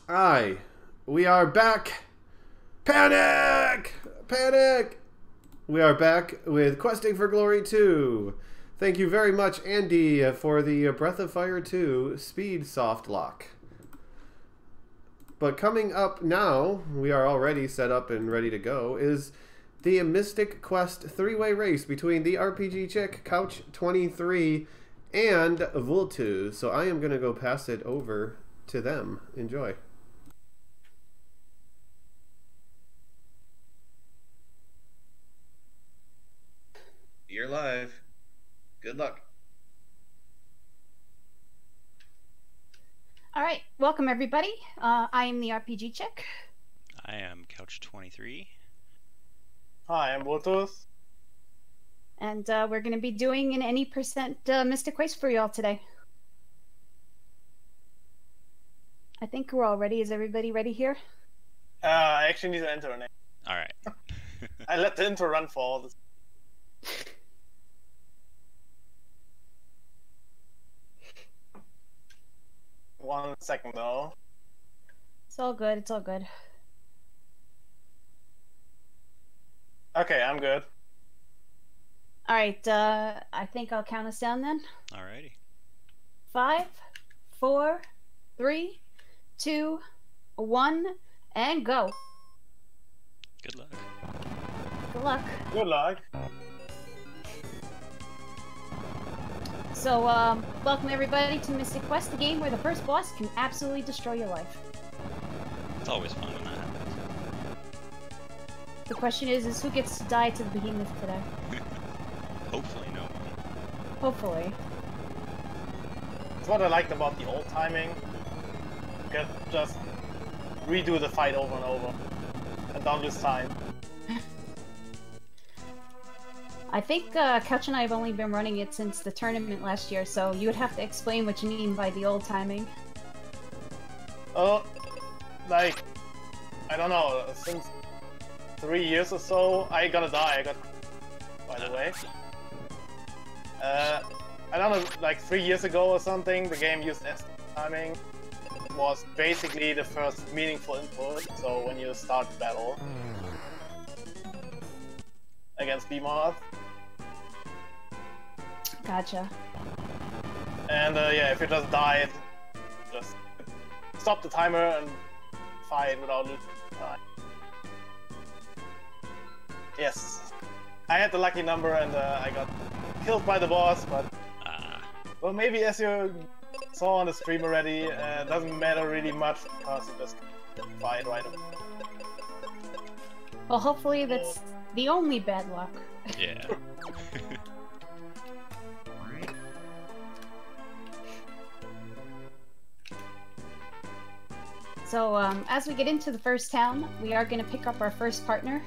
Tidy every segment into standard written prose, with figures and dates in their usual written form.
Aye, we are back. Panic! Panic! We are back with Questing for Glory 2. Thank you very much, Andy, for the Breath of Fire 2 Speed Soft Lock. But coming up now, we are already set up and ready to go, is the Mystic Quest 3-way race between theRPGchick, Couch 23, and Vultus. So I am going to go pass it over to them. Enjoy. You're live. Good luck. All right, welcome everybody. I am the RPGchick. I am Couch 23. Hi, I'm Vultus. And we're going to be doing an any percent Mystic Quest for you all today. I think we're all ready. Is everybody ready here? I actually need to enter a name. Alright. I let the intro run for all this. One second though. It's all good. It's all good. Okay, I'm good. All right, I think I'll count us down then. Alrighty. 5, 4, 3, 2, 1, and go. Good luck. Good luck. Good luck. So, welcome everybody to Mystic Quest, the game where the first boss can absolutely destroy your life. It's always fun when that happens. The question is who gets to die to the behemoth today? Hopefully nobody. Hopefully. That's what I liked about the old timing. You could just redo the fight over and over. And don't lose time. I think Couch and I have only been running it since the tournament last year, so you would have to explain what you mean by the old timing. Oh, like, I don't know, since 3 years or so, I gotta die. I got, by the way. I don't know, like 3 years ago or something, the game used S timing. It was basically the first meaningful input, so when you start the battle against Behemoth. Gotcha. And yeah, if you just died, just stop the timer and fight without losing time. Yes, I had the lucky number and I got killed by the boss, but well, maybe as you saw on the stream already, it doesn't matter really much because you just fight right away. Well, hopefully that's the only bad luck. Yeah. So, as we get into the first town, we are going to pick up our first partner.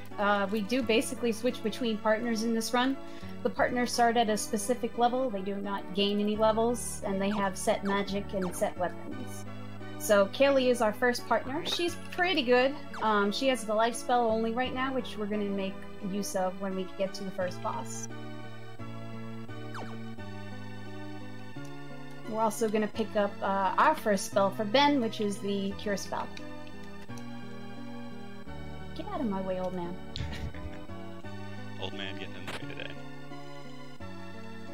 We do basically switch between partners in this run. The partners start at a specific level, they do not gain any levels, and they have set magic and set weapons. So, Kaylee is our first partner. She's pretty good. She has the life spell only right now, which we're going to make use of when we get to the first boss. We're also going to pick up our first spell for Ben, which is the Cure spell. Get out of my way, old man. Old man getting in the way today.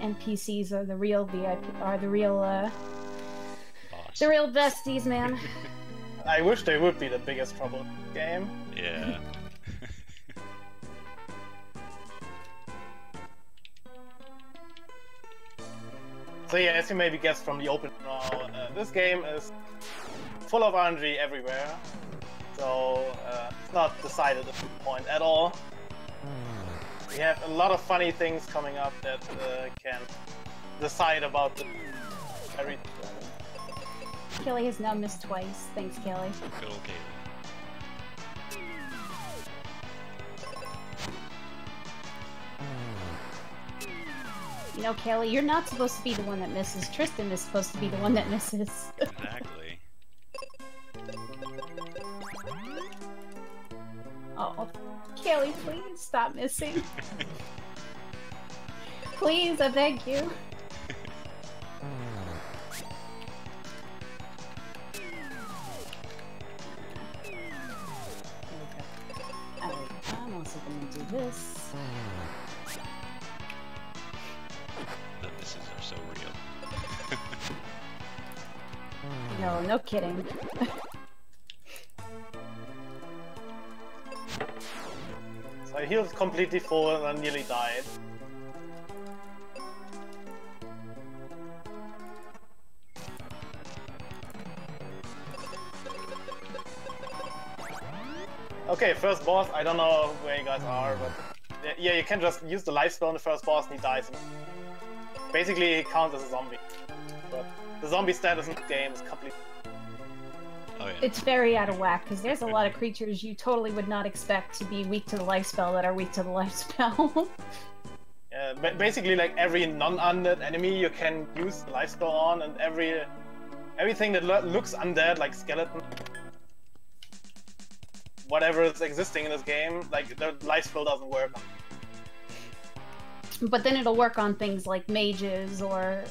NPCs are the real VIP, are the real, Boss. the real besties, man. I wish they would be the biggest trouble in the game. Yeah. So yeah, as you maybe guessed from the open now, this game is full of RNG everywhere. So it's not decided at this point at all. We have a lot of funny things coming up that can decide about the everything. Kelly has now missed twice. Thanks, Kelly. Good old Kaylee. You know, Kelly, you're not supposed to be the one that misses. Tristan is supposed to be the one that misses. Exactly. Oh, Kelly, please stop missing. Please, I beg you. this. The misses are so real. No, no kidding. So I healed completely full and I nearly died. Okay, first boss, I don't know where you guys are, but yeah, you can just use the life spell on the first boss and he dies. Basically, he counts as a zombie. But the zombie status in the game is completely... Oh yeah. It's very out of whack, because there's a lot of creatures you totally would not expect to be weak to the life spell that are weak to the life spell. Yeah, basically like every non-undead enemy you can use the life spell on, and everything that looks undead, like skeleton, whatever is existing in this game, like the life spell doesn't work on. But then it'll work on things like mages or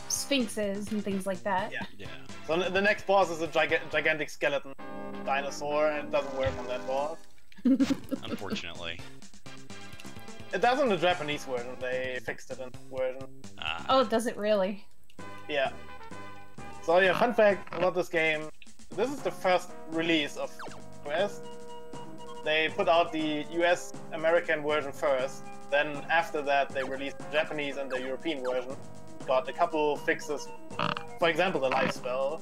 sphinxes and things like that. Yeah. Yeah. So the next boss is a gigantic skeleton dinosaur, and it doesn't work on that boss. Unfortunately. It does in the Japanese version, they fixed it in the version. Oh, does it really? Yeah. So yeah, fun fact about this game, this is the first release of US. They put out the US American version first, then after that they released the Japanese and the European version. Got a couple fixes, for example the life spell.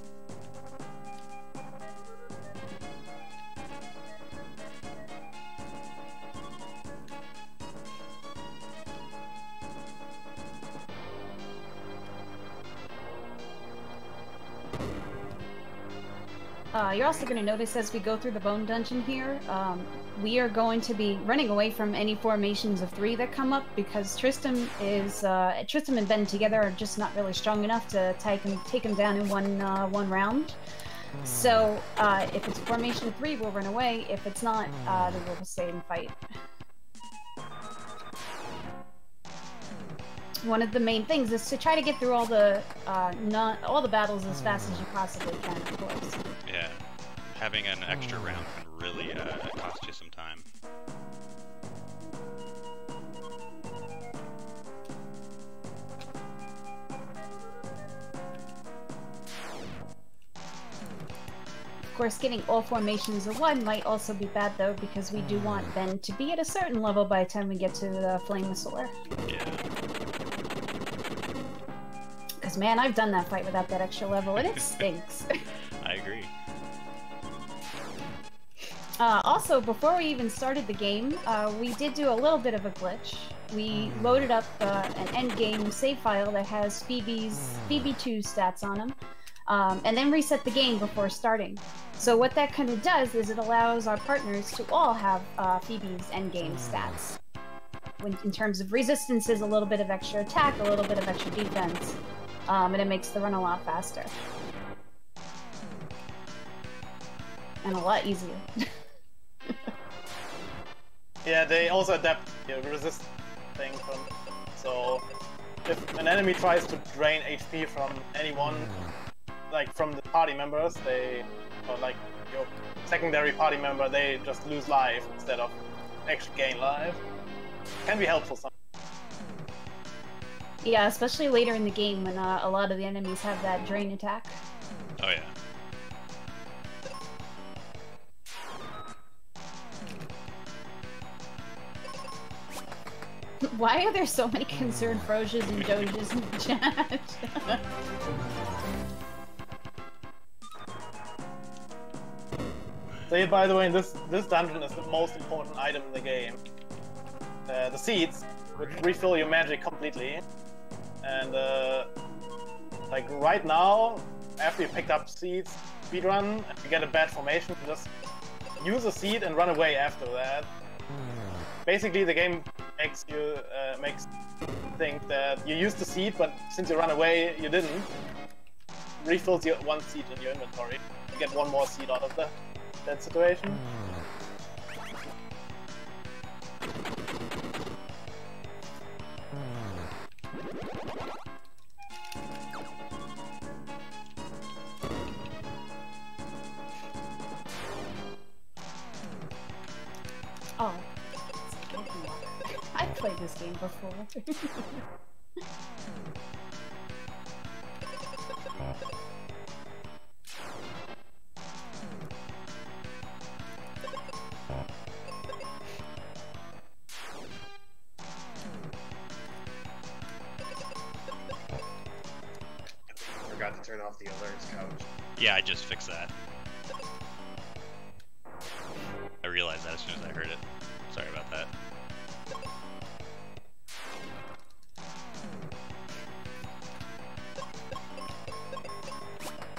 You're also going to notice as we go through the bone dungeon here, we are going to be running away from any formations of 3 that come up, because Tristan and Ben together are just not really strong enough to take him down in one round. So if it's a formation of 3, we'll run away. If it's not, then we'll just stay and fight. One of the main things is to try to get through all the battles as fast as you possibly can, of course. Yeah. Having an extra round can really cost you some time. Of course, getting all formations of 1 might also be bad, though, because we do want Ben to be at a certain level by the time we get to the Flamosaur. Yeah. Because, man, I've done that fight without that extra level, and it stinks. I agree. Also, before we even started the game, we did do a little bit of a glitch. We loaded up an endgame save file that has Phoebe's Phoebe2 stats on them, and then reset the game before starting. So what that kind of does is it allows our partners to all have Phoebe's endgame stats. In terms of resistances, a little bit of extra attack, a little bit of extra defense, and it makes the run a lot faster. And a lot easier. Yeah, they also adapt the resist thing from, so if an enemy tries to drain HP from anyone, like from the party members, or like your secondary party member, they just lose life instead of actually gain life. Can be helpful sometimes. Yeah, especially later in the game when a lot of the enemies have that drain attack. Oh yeah. Why are there so many concerned Frosias and Doges in the chat? So yeah, by the way, this dungeon is the most important item in the game. The seeds, which refill your magic completely. And like right now, after you picked up seeds, speedrun, and you get a bad formation, just use a seed and run away after that. Basically, the game makes you think that you used the seed, but since you ran away, you didn't. Refills your 1 seed in your inventory. You get 1 more seed out of that situation. Oh. played this game before. Forgot to turn off the alerts, Couch. Yeah, I just fixed that. I realized that as soon as I heard it. Sorry about that.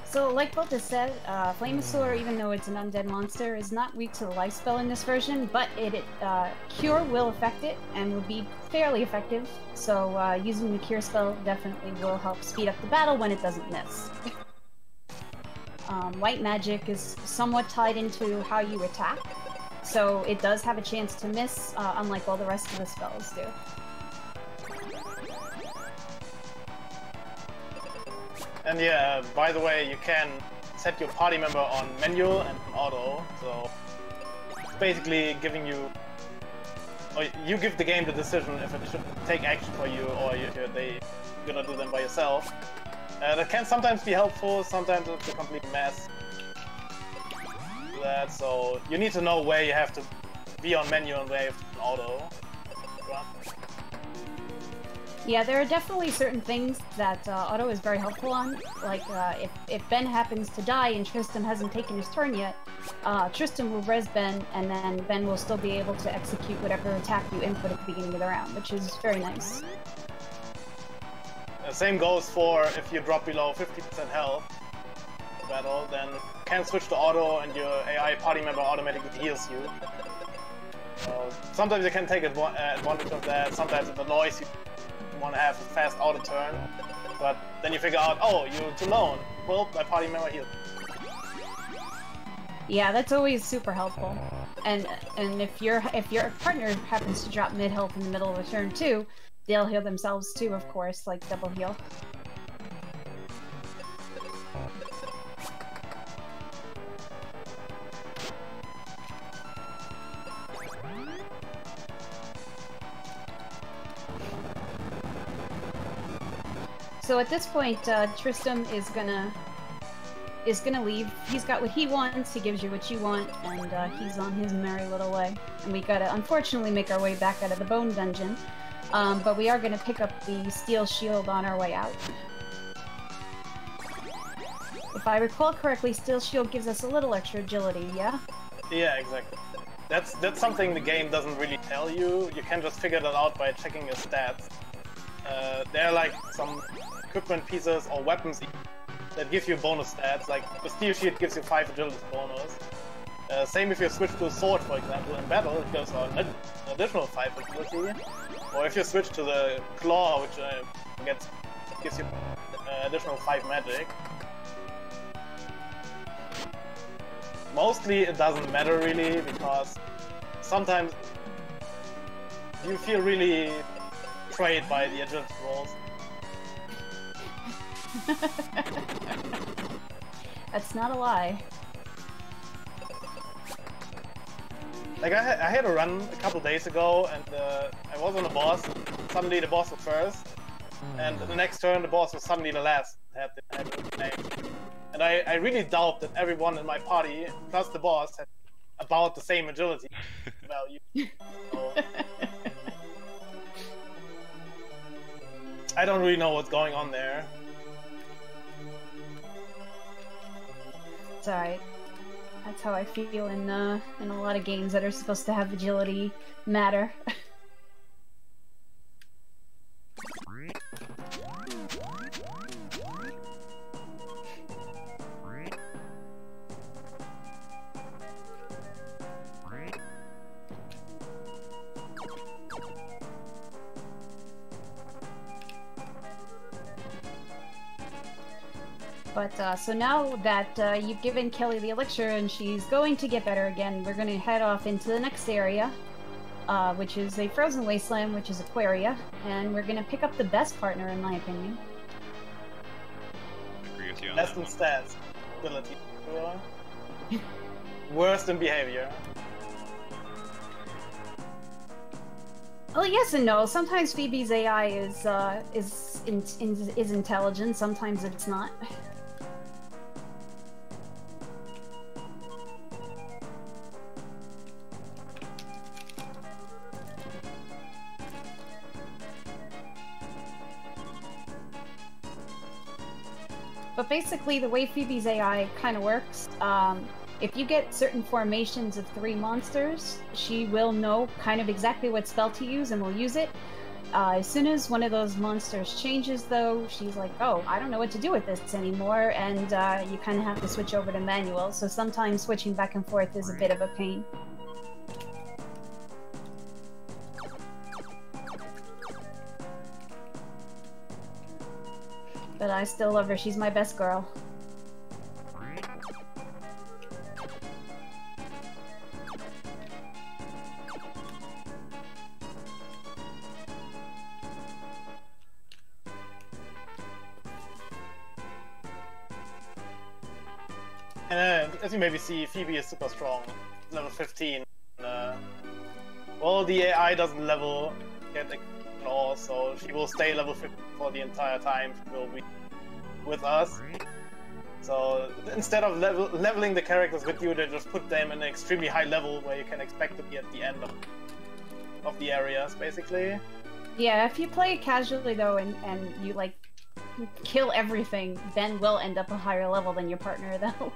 So, like Vultus said, Flamosaur, even though it's an undead monster, is not weak to the life spell in this version, but Cure will affect it and will be fairly effective. So, using the Cure spell definitely will help speed up the battle when it doesn't miss. White magic is somewhat tied into how you attack, so it does have a chance to miss, unlike all the rest of the spells do. And yeah, by the way, you can set your party member on manual and auto, so it's basically giving you, or you give the game the decision if it should take action for you or you're gonna do them by yourself. That can sometimes be helpful, sometimes it's a complete mess. So you need to know where you have to be on menu and where you have to be on auto. Yeah, there are definitely certain things that auto is very helpful on. Like, if Ben happens to die and Tristan hasn't taken his turn yet, Tristan will res Ben, and then Ben will still be able to execute whatever attack you input at the beginning of the round, which is very nice. Same goes for if you drop below 50% health in battle, then you can switch to auto and your AI party member automatically heals you. Sometimes you can take advantage of that, sometimes it annoys you. Want to have a fast auto turn, but then you figure out, oh, you're too lone. Well, my party member healed. Yeah, that's always super helpful. And if your partner happens to drop mid health in the middle of a turn too, they'll heal themselves too, of course, like double heal. So at this point, Tristan is gonna leave. He's got what he wants. He gives you what you want, and he's on his merry little way. And we gotta unfortunately make our way back out of the bone dungeon, but we are gonna pick up the steel shield on our way out. If I recall correctly, steel shield gives us a little extra agility. Yeah. Yeah, exactly. That's something the game doesn't really tell you. You can just figure that out by checking your stats. There are like some equipment pieces or weapons that give you bonus stats, like the steel shield gives you 5 agility bonus. Same if you switch to a sword, for example, in battle, it gives an additional 5 agility. Or if you switch to the claw, which gives you additional 5 magic. Mostly it doesn't matter really, because sometimes you feel really betrayed by the agility rolls. That's not a lie. Like I had a run a couple days ago, and I was on a boss. Suddenly the boss was first, and the next turn the boss was suddenly the last. Had the name. And I really doubt that everyone in my party, plus the boss, had about the same agility value. So, I don't really know what's going on there. It's alright. That's how I feel in a lot of games that are supposed to have agility matter. But, so now that you've given Kelly the elixir and she's going to get better again, we're going to head off into the next area, which is a frozen wasteland, which is Aquaria, and we're going to pick up the best partner, in my opinion. Agree with you on Best that in one. stats, ability. Worst in behavior. Well, yes and no. Sometimes Phoebe's AI is intelligent. Sometimes it's not. But basically, the way Phoebe's AI kind of works, if you get certain formations of 3 monsters, she will know kind of exactly what spell to use and will use it. As soon as one of those monsters changes, though, she's like, oh, I don't know what to do with this anymore, and you kind of have to switch over to manual, so sometimes switching back and forth is a bit of a pain. But I still love her. She's my best girl. And as you maybe see, Phoebe is super strong, level 15. Well, the AI doesn't level yet at all, so she will stay level 15 for the entire time she will be with us. So instead of leveling the characters with you, they just put them in an extremely high level where you can expect to be at the end of the areas, basically. Yeah, if you play it casually though, and you like kill everything, then will end up a higher level than your partner though.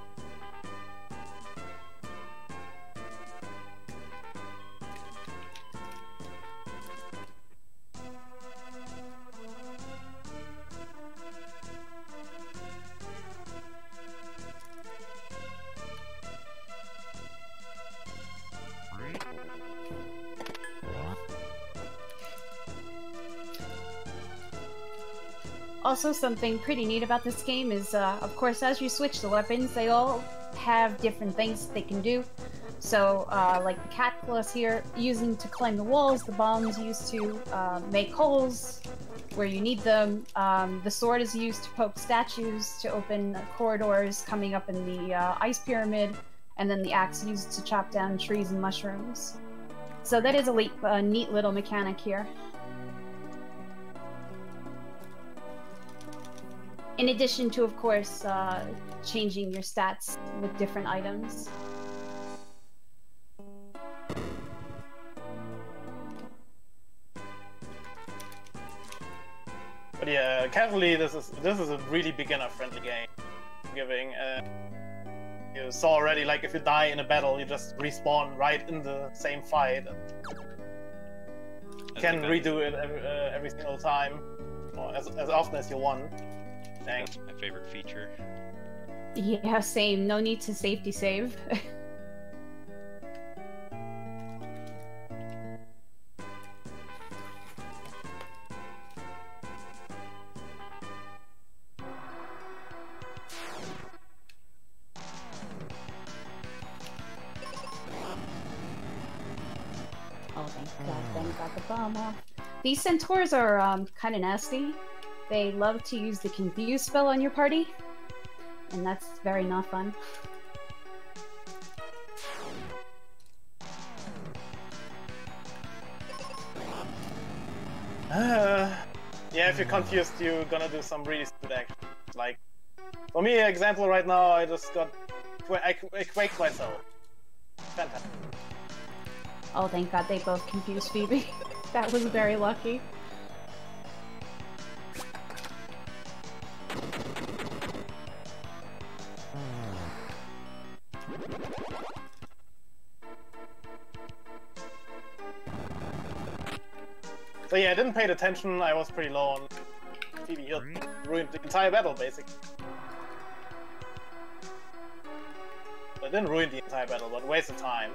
Also, something pretty neat about this game is, of course, as you switch the weapons, they all have different things they can do. So, like the cat claws here, using to climb the walls, the bombs used to make holes where you need them, the sword is used to poke statues, to open corridors coming up in the ice pyramid, and then the axe used to chop down trees and mushrooms. So that is a neat little mechanic here. In addition to, of course, changing your stats with different items. But yeah, casually, this is a really beginner-friendly game. Giving, you saw already, like if you die in a battle, you just respawn right in the same fight. You can redo it every single time, or as often as you want. That's my favorite feature. Yeah, same. No need to safety save. Oh, thank God the bomb off. These centaurs are kind of nasty. They love to use the confuse spell on your party, and that's very not fun. Yeah, if you're confused, you're gonna do some really stupid action. Like, for me, example right now, I just got... I quaked myself. Fantastic. Oh, thank God they both confused Phoebe. That was very lucky. So yeah, I didn't pay attention, I was pretty low on Phoebe healed, ruined the entire battle, basically. I didn't ruin the entire battle, but wasted time.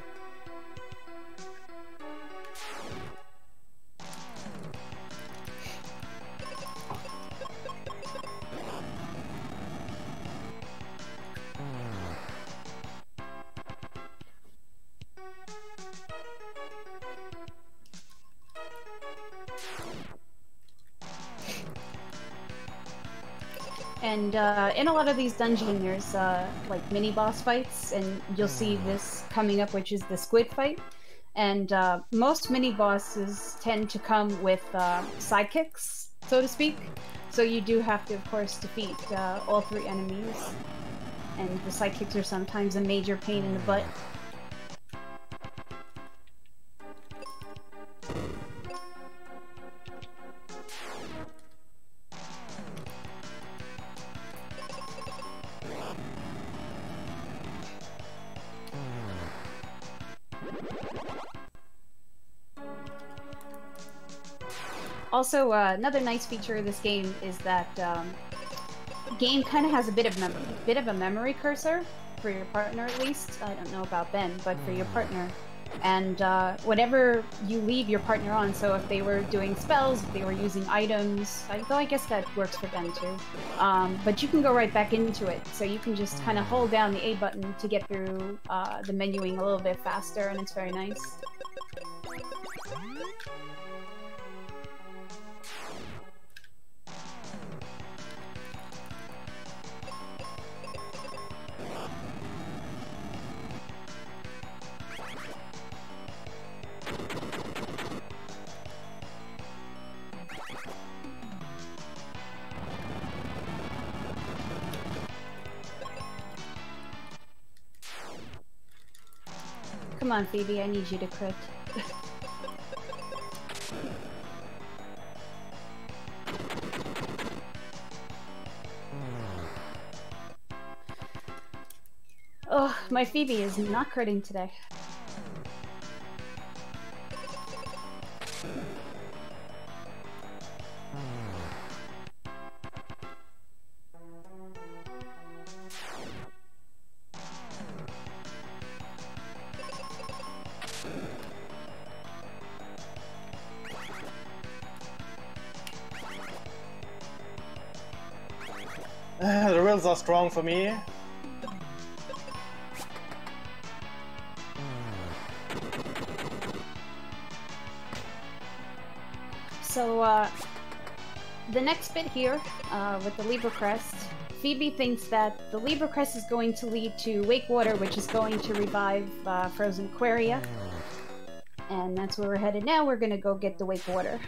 And in a lot of these dungeons, there's like mini boss fights, and you'll see this coming up, which is the squid fight. And most mini bosses tend to come with sidekicks, so to speak. So you do have to, of course, defeat all 3 enemies. And the sidekicks are sometimes a major pain in the butt. Also, another nice feature of this game is that the game kind of has a bit of a memory cursor for your partner, at least. I don't know about Ben, but for your partner. And whatever you leave your partner on, so if they were doing spells, if they were using items, though I guess that works for Ben too. But you can go right back into it, so you can just kind of hold down the A button to get through the menuing a little bit faster, and it's very nice. Come on, Phoebe, I need you to crit. Oh, my Phoebe is not critting today. The rails are strong for me. So, the next bit here, with the Libra Crest, Phoebe thinks that the Libra Crest is going to lead to Wake Water, which is going to revive Frozen Aquaria. And that's where we're headed now. We're gonna go get the Wake Water.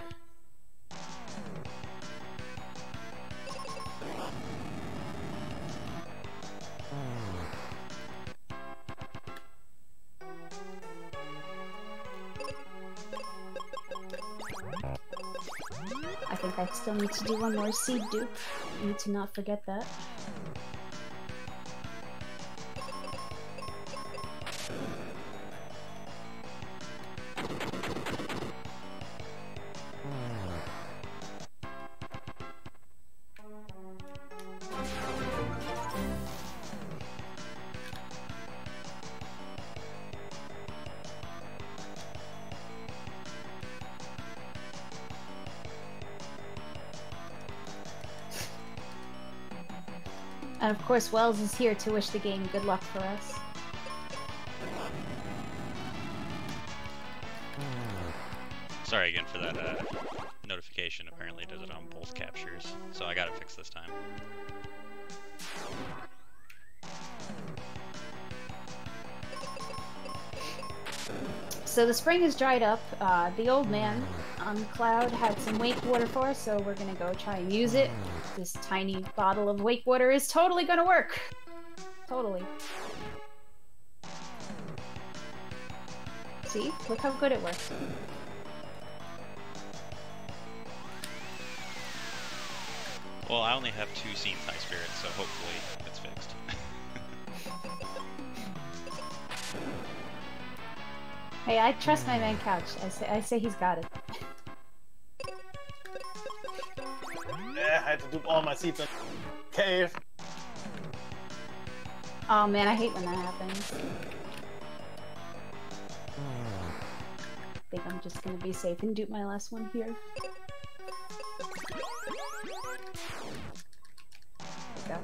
I think I still need to do one more seed dupe. I need to not forget that. And of course, Wells is here to wish the game good luck for us. Sorry again for that notification. Apparently it does it on both captures, so I got it fixed this time. So the spring is dried up. The old man on the cloud had some wake water for us, so we're gonna go try and use it. This tiny bottle of wake water is totally gonna work. Totally. See? Look how good it works. Well, I only have 2 scenes high spirits, so hopefully it's fixed. Hey, I trust my man Couch. I say he's got it. Yeah, I had to do all my seeds in cave. Oh man, I hate when that happens. I think I'm just gonna be safe and dupe my last one here. There we go.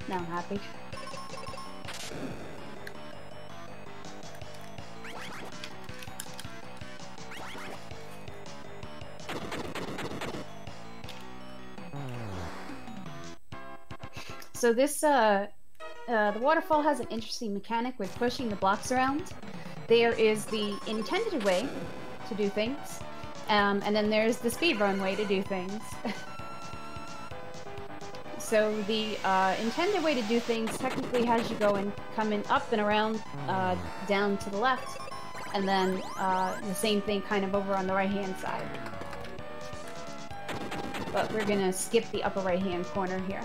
Now I'm happy. So this, the waterfall has an interesting mechanic with pushing the blocks around. there is the intended way to do things, and then there's the speedrun way to do things. So the intended way to do things technically has you going coming up and around, down to the left, and then the same thing kind of over on the right-hand side. But we're gonna skip the upper right-hand corner here.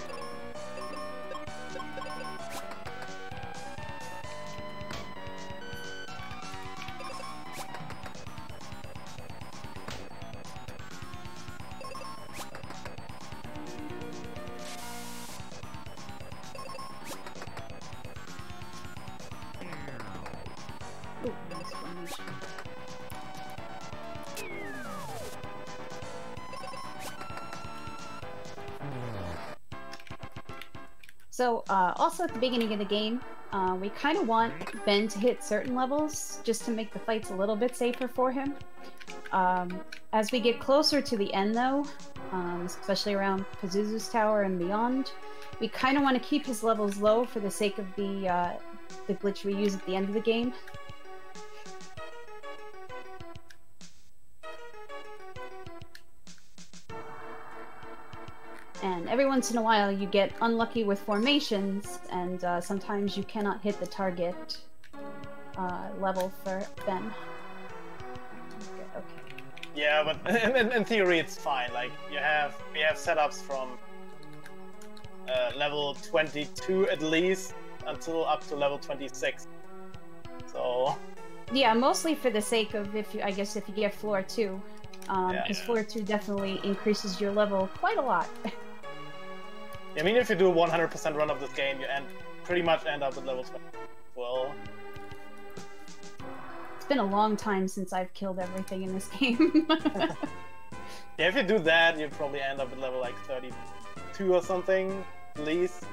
Ooh, nice formation. So, also at the beginning of the game, we kind of want Ben to hit certain levels just to make the fights a little bit safer for him. As we get closer to the end, though, especially around Pazuzu's tower and beyond, we kind of want to keep his levels low for the sake of the glitch we use at the end of the game. And every once in a while you get unlucky with formations, and sometimes you cannot hit the target level for Ben. Okay. Yeah, but in theory it's fine. Like we have setups from level 22 at least until up to level 26. So yeah, mostly for the sake of if you get floor 2, because floor 2 definitely increases your level quite a lot. I mean, if you do a 100% run of this game, you pretty much end up at level 20. Well, it's been a long time since I've killed everything in this game. yeah, if you do that, you probably end up at level like 32 or something, at least.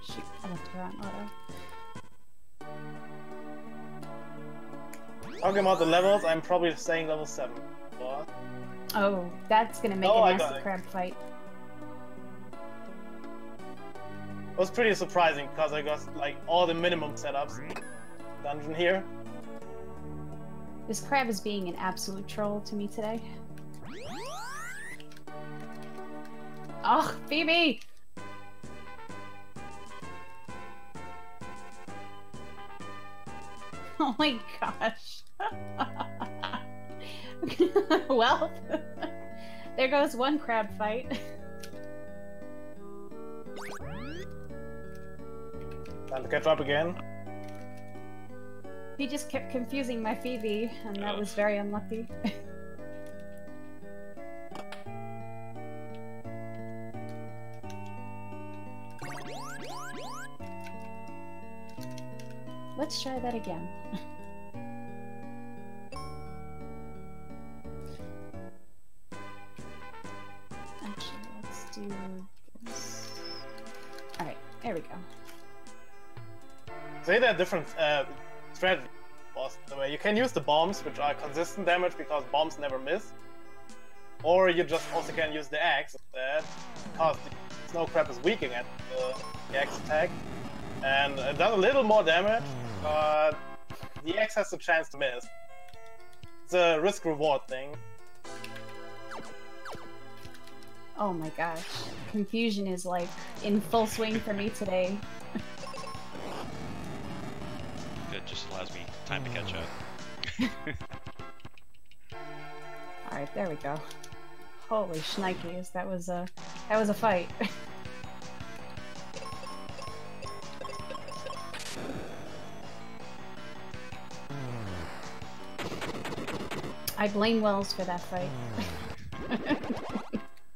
Shoot, I left her on auto. Talking about the levels, I'm probably saying level 7. What? Oh, that's gonna make a nasty crab fight. It was pretty surprising because I got like all the minimum setups in the dungeon here. This crab is being an absolute troll to me today. Oh, Phoebe! Oh my gosh. Well, there goes one crab fight. Time to catch up again. He just kept confusing my Phoebe, and that was very unlucky. Let's try that again. Actually, let's do this. Alright, there we go. Say there are different strategies. The way you can use the bombs, which are consistent damage because bombs never miss, or you just also can use the axe instead because the snow crab is weak against the axe attack, and it does a little more damage, but the axe has a chance to miss. It's a risk-reward thing. Oh my gosh, confusion is like in full swing for me today. It just allows me time to catch up. Alright, there we go. Holy shnikes, that was a fight. I blame Wells for that fight.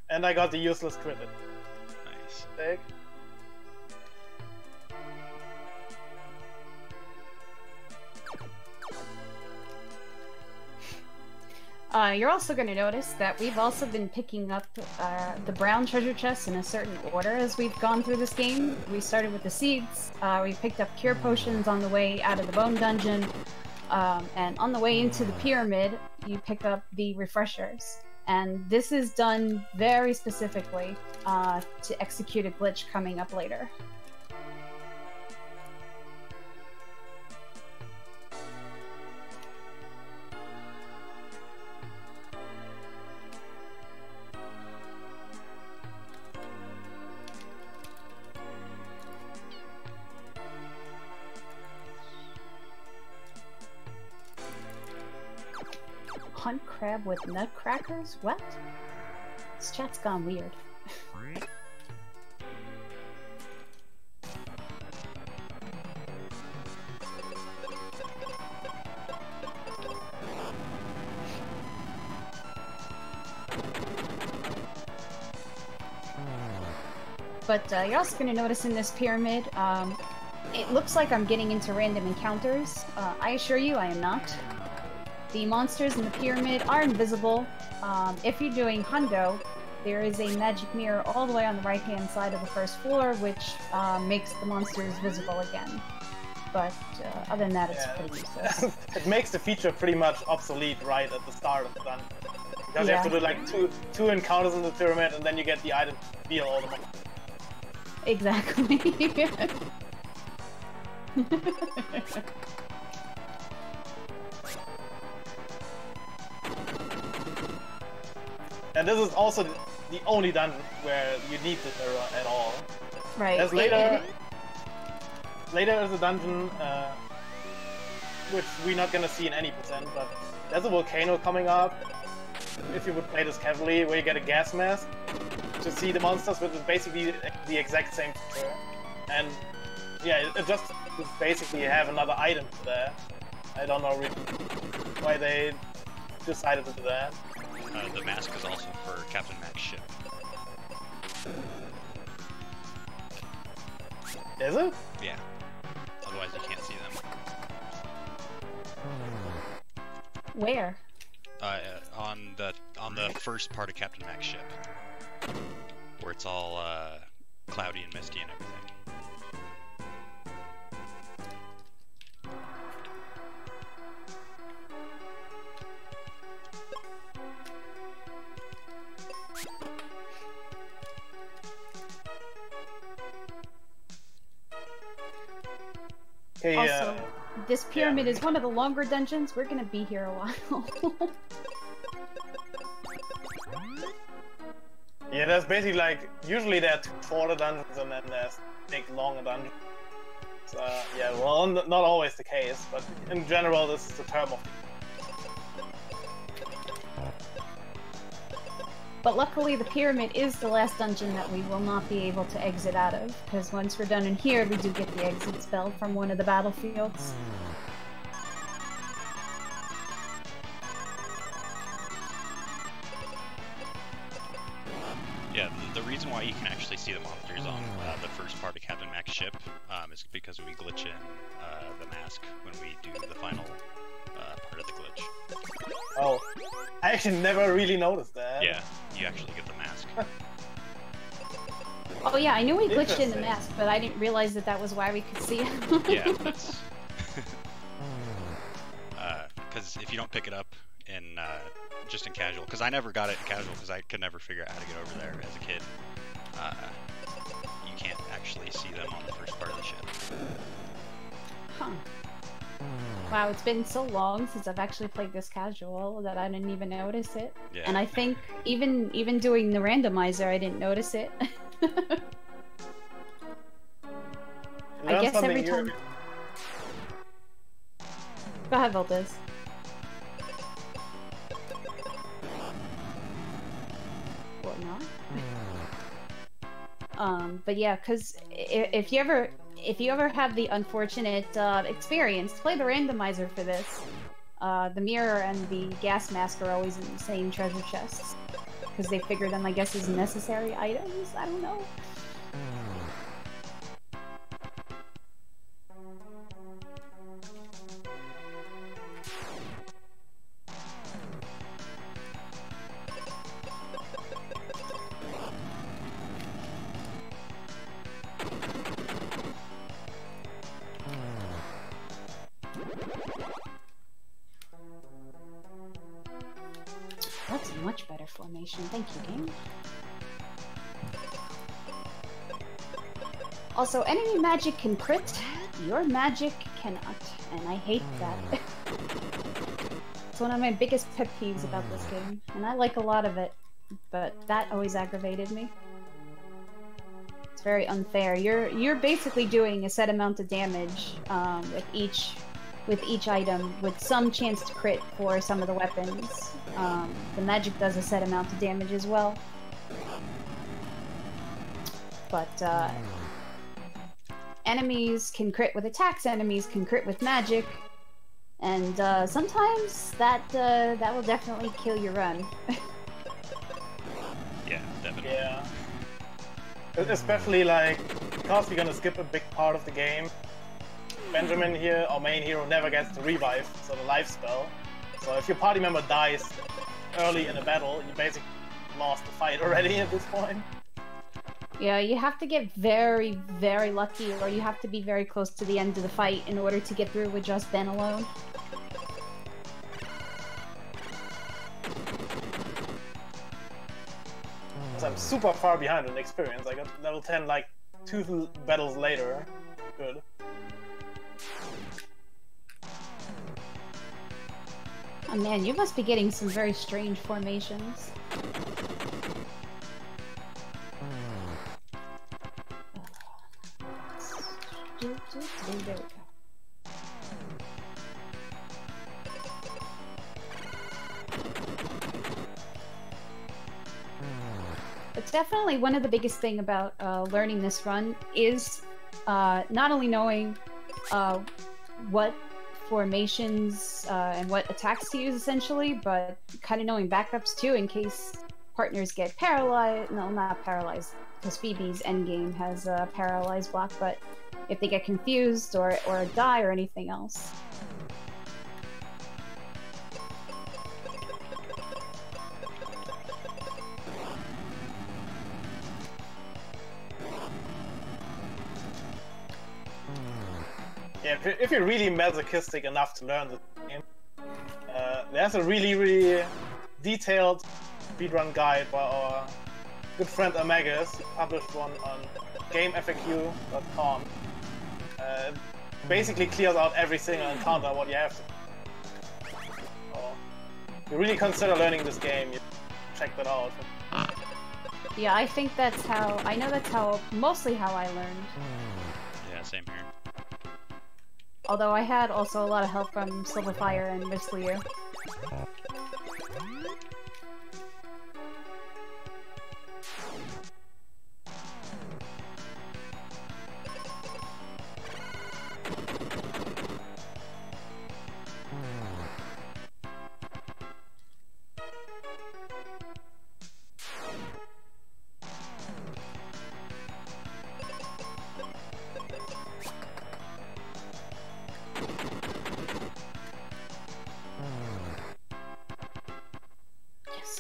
And I got the useless crit. Nice. Take. You're also going to notice that we've also been picking up the brown treasure chests in a certain order as we've gone through this game. We started with the seeds, we picked up cure potions on the way out of the bone dungeon, and on the way into the pyramid, you pick up the refreshers. And this is done very specifically to execute a glitch coming up later. Hunt crab with nutcrackers? What? This chat's gone weird. But you're also going to notice in this pyramid, it looks like I'm getting into random encounters. I assure you, I am not. The monsters in the pyramid are invisible. If you're doing Hundo, there is a magic mirror all the way on the right-hand side of the first floor, which makes the monsters visible again. But other than that, it's pretty useless. It makes the feature pretty much obsolete right at the start of the dungeon. Because you have to do like two encounters in the pyramid, and then you get the item to feel all the monsters. Exactly. And this is also the only dungeon where you need the mirror at all. Right. There's later is a dungeon which we're not gonna see in any percent, but there's a volcano coming up. If you would play this casually, where you get a gas mask to see the monsters, which is basically the exact same feature. And yeah, it just basically have another item there. I don't know really why they decided to do that. The mask is also for Captain Mac's ship. Is it? Yeah. Otherwise you can't see them. Where? On the first part of Captain Mac's ship, where it's all cloudy and misty and everything. Okay, Also, this pyramid is one of the longer dungeons. We're gonna be here a while. Yeah, there's basically like, usually there are 2 shorter dungeons and then there's big longer dungeons. So, yeah, well, not always the case, but in general this is the term of But luckily the pyramid is the last dungeon that we will not be able to exit out of, because once we're done in here, we do get the exit spell from one of the battlefields. Yeah, the reason why you can actually see the monsters on the first part of Captain Mac's ship is because we glitch in the mask when we do the final part of the glitch. Oh, I actually never really noticed that. Yeah, you actually get the mask. Oh yeah, I knew we glitched in the mask, but I didn't realize that that was why we could see it. Yeah, that's... Because if you don't pick it up in just in casual, because I never got it in casual because I could never figure out how to get over there as a kid. You can't actually see them on the first part of the ship. Huh. Wow, it's been so long since I've actually played this casual that I didn't even notice it. Yeah. And I think even doing the randomizer, I didn't notice it. I guess every time... Go ahead, Vultus. What, not? But yeah, because if you ever have the unfortunate experience, play the randomizer for this. The mirror and the gas mask are always in the same treasure chests. Because they figure them, I guess, as necessary items? I don't know. That's a much better formation. Thank you, game. Also, enemy magic can crit. Your magic cannot. And I hate that. It's one of my biggest pet peeves about this game. And I like a lot of it. But that always aggravated me. It's very unfair. You're basically doing a set amount of damage with each with each item, with some chance to crit for some of the weapons. The magic does a set amount of damage as well. But enemies can crit with attacks, enemies can crit with magic, and sometimes that will definitely kill your run. Yeah, definitely. Yeah. Especially like, because we're gonna skip a big part of the game, Benjamin here, our main hero, never gets to revive, so the life spell. So if your party member dies early in a battle, you basically lost the fight already at this point. Yeah, you have to get very, very lucky, or you have to be very close to the end of the fight in order to get through with just Ben alone. Because I'm super far behind in experience. I got level 10 like 2 battles later. Good. Oh man, you must be getting some very strange formations. There we go. But definitely one of the biggest thing about learning this run is not only knowing what formations and what attacks to use essentially, but kind of knowing backups too in case partners get paralyzed. No, not paralyzed, because Phoebe's endgame has a paralyzed block, but if they get confused or die or anything else. Yeah, if you're really masochistic enough to learn this game, there's a really detailed speedrun guide by our good friend Amagus, who published one on gamefaq.com. Basically clears out every single encounter what you have to. So, if you really consider learning this game, you check that out. Yeah, I think that's how, I know that's how, mostly how I learned. Yeah, same here. Although I had also a lot of help from Silverfire and Miss Liu.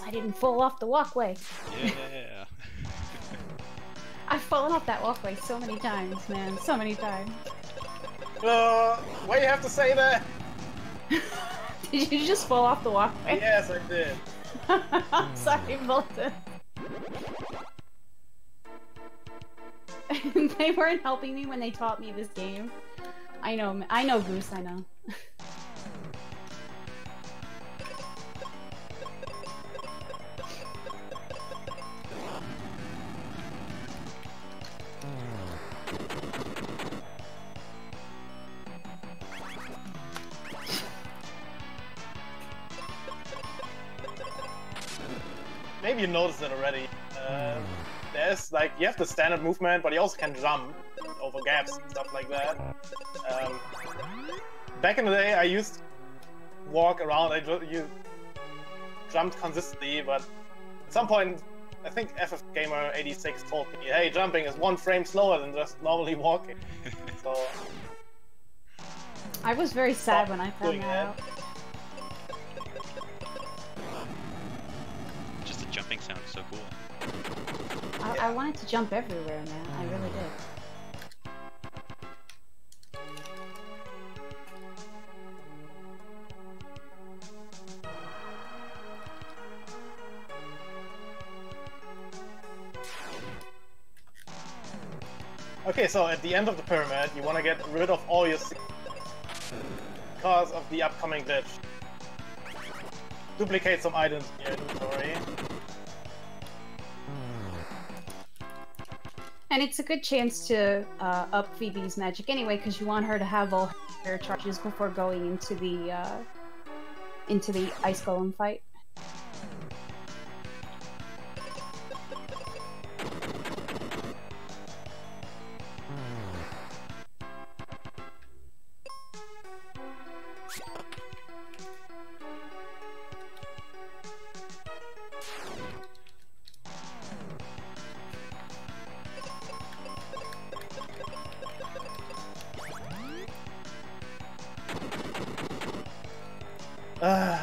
I didn't fall off the walkway. Yeah. I've fallen off that walkway so many times, man. So many times. Why you have to say that? Did you just fall off the walkway? Yes, I did. Sorry, Vultus. They weren't helping me when they taught me this game. I know, Goose, I know. Maybe you noticed it already. There's like, you have the standard movement, but you also can jump over gaps and stuff like that. Back in the day, I used to walk around, you jumped consistently, but at some point, I think FFGamer86 told me, hey, jumping is 1 frame slower than just normally walking. So I was very sad when I found that out. Just the jumping sound is so cool. I wanted to jump everywhere, man. I really did. Okay, so at the end of the pyramid, you want to get rid of all your because of the upcoming glitch. Duplicate some items in your inventory. And it's a good chance to up Phoebe's magic anyway, because you want her to have all her charges before going into the ice golem fight.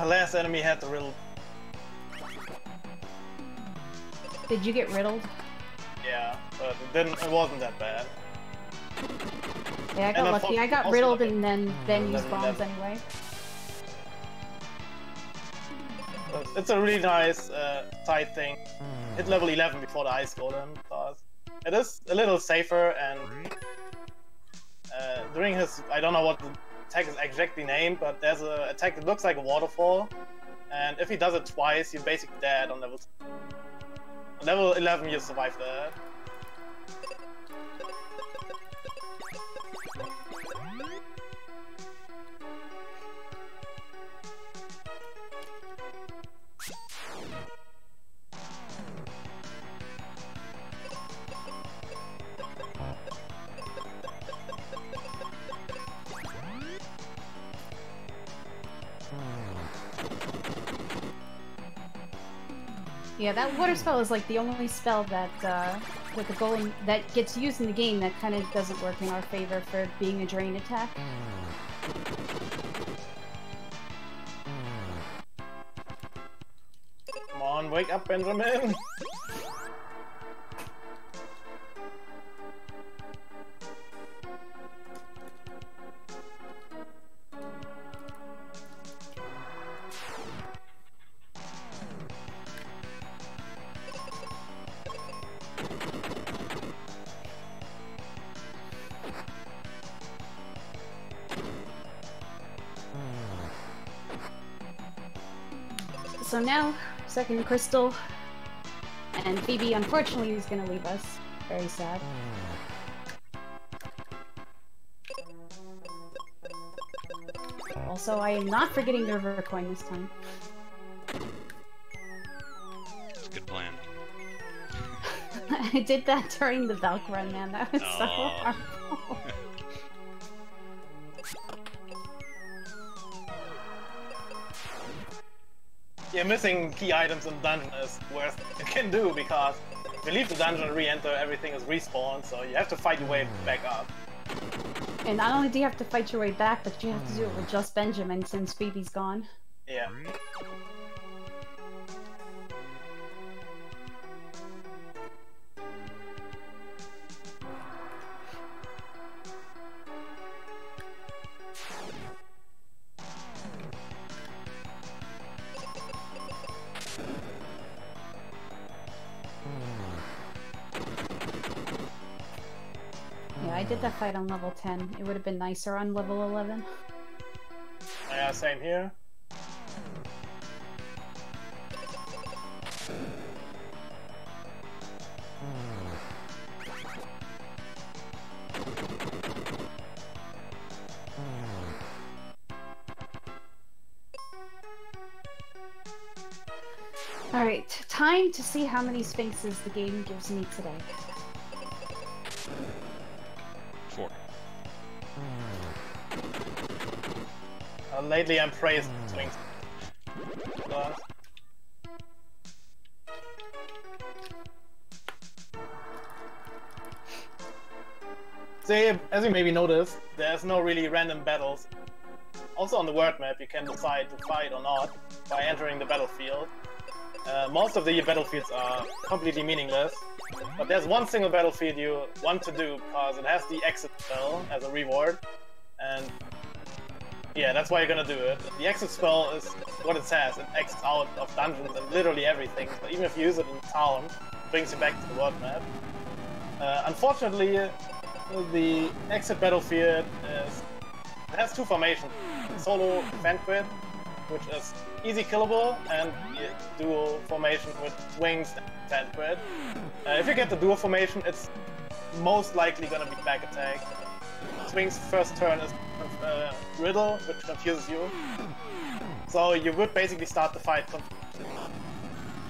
Last enemy had the riddle. Did you get riddled? Yeah, but it wasn't that bad. Yeah, I got lucky. I got riddled and then used bombs 11. anyway. But it's a really nice, tight thing. Hit level 11 before the ice golem, because it is a little safer, and during his, I don't know what the attack is exactly named, but there's an attack that looks like a waterfall, and if he does it twice, you're basically dead on level 2. On level 11 you survive that. Yeah, that water spell is like the only spell that with the golem that gets used in the game that kind of doesn't work in our favor for being a drain attack. Come on, wake up, Benjamin! So now, second crystal, and Phoebe unfortunately is gonna leave us. Very sad. Also, I am not forgetting the river coin this time. It's a good plan. I did that during the Valk run, man. That was so harmful. Yeah, missing key items in the dungeon is the worst you can do, because if you leave the dungeon and re-enter, everything is respawned, so you have to fight your way back up. And not only do you have to fight your way back, but you have to do it with just Benjamin since Phoebe's gone. Yeah. Yeah, I did that fight on level 10. It would have been nicer on level 11. Yeah, same here. Alright, time to see how many sphinxes the game gives me today. 4. Lately I'm praised swings. See, as you maybe noticed, there's no really random battles. Also on the world map you can decide to fight or not by entering the battlefield. Most of the battlefields are completely meaningless, but there's one single battlefield you want to do because it has the exit spell as a reward, and yeah, that's why you're gonna do it. The exit spell is what it says, it exits out of dungeons and literally everything, so even if you use it in town, it brings you back to the world map. Unfortunately, the exit battlefield it has 2 formations, solo Vanquid, which is easy killable, and the dual formation with swings and Vanquid. If you get the dual formation, it's most likely gonna be back attack. Swing's first turn is Riddle, which confuses you. So you would basically start the fight.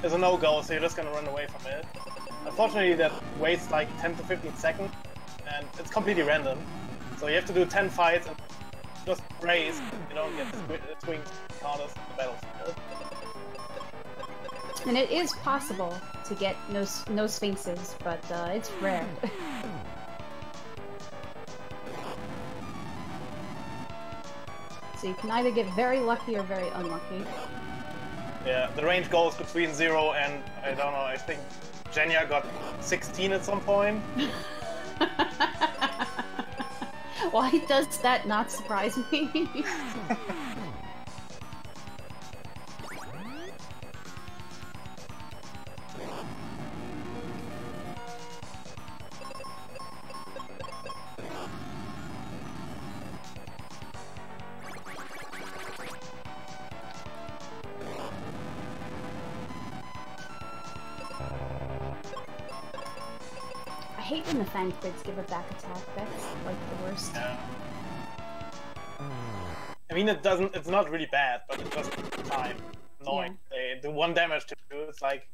It's a no-go, so you're just gonna run away from it. Unfortunately, that waits like 10 to 15 seconds, and it's completely random. So you have to do 10 fights and just raise. You don't get swing counters in the battlefield. And it is possible to get no Sphinxes, but it's rare. So you can either get very lucky or very unlucky. Yeah, the range goes between 0 and, I don't know, I think Jenya got 16 at some point. Why does that not surprise me? I hate when the Fang Quids give a back attack. That's like the worst. Yeah. I mean, it's not really bad, but it just time. Annoying. Yeah. They do 1 damage to you. It's like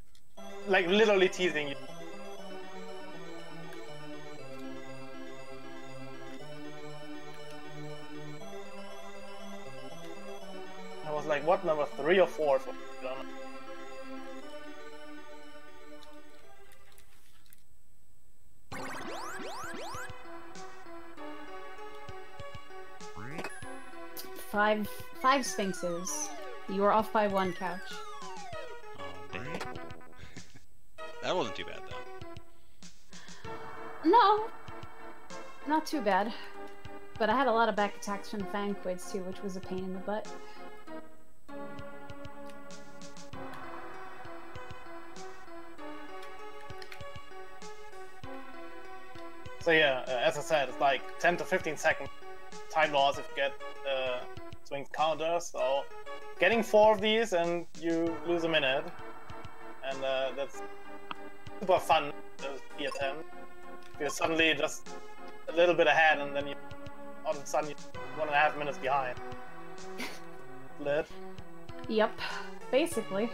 literally teasing you. I was like, what, number 3 or 4 for John? Five Sphinxes. You were off by 1, Couch. Oh, dang. That wasn't too bad, though. No, not too bad. But I had a lot of back attacks from the Fang Quids too, which was a pain in the butt. So yeah, as I said, it's like 10 to 15 second time loss if you get swing counters. So getting 4 of these and you lose a minute, and that's super fun to be attempt. You're suddenly just a little bit ahead, and then you all of a sudden you're 1.5 minutes behind. Lit. Yep, basically.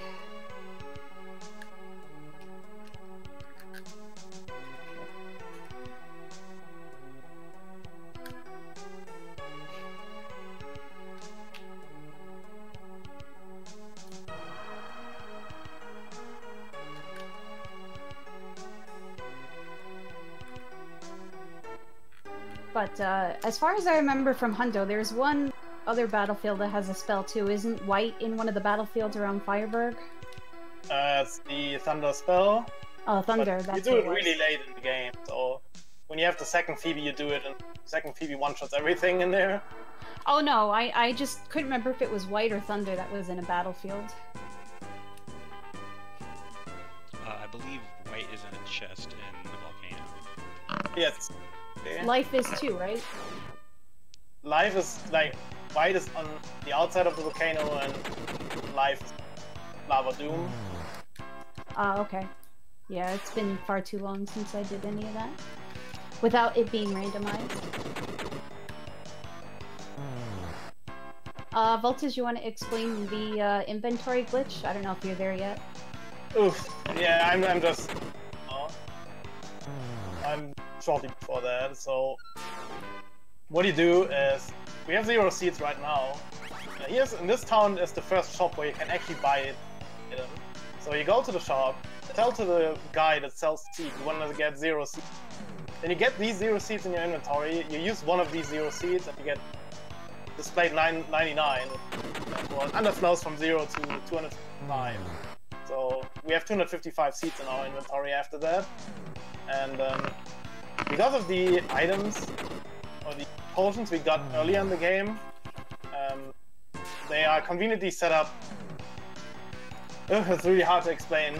But as far as I remember from Hundo, there's one other battlefield that has a spell too. Isn't White in one of the battlefields around Fireburg? It's the Thunder spell. Oh, Thunder, But that's you do what it it was. really late in the game, so when you have the second Phoebe, you do it, and second Phoebe one-shots everything in there. Oh no, I just couldn't remember if it was White or Thunder that was in a battlefield. I believe White is in a chest in the volcano. Yes. Okay. Life is too, right? Life is like White is on the outside of the volcano, and Life is Lava Doom. Okay. Yeah, it's been far too long since I did any of that. Without it being randomized. Vultus, you want to explain the inventory glitch? I don't know if you're there yet. Oof. Yeah, I'm just. Oh. I'm shortly before that. So, what you do is we have 0 seeds right now. Here's in this town is the first shop where you can actually buy it. So you go to the shop, tell to the guy that sells seeds you want to get 0 seeds. Then you get these 0 seeds in your inventory. You use one of these 0 seeds, and you get displayed 999. Well, it underflows from 0 to 255. So we have 255 seeds in our inventory after that. And because of the items or the potions we got earlier in the game, they are conveniently set up. It's really hard to explain.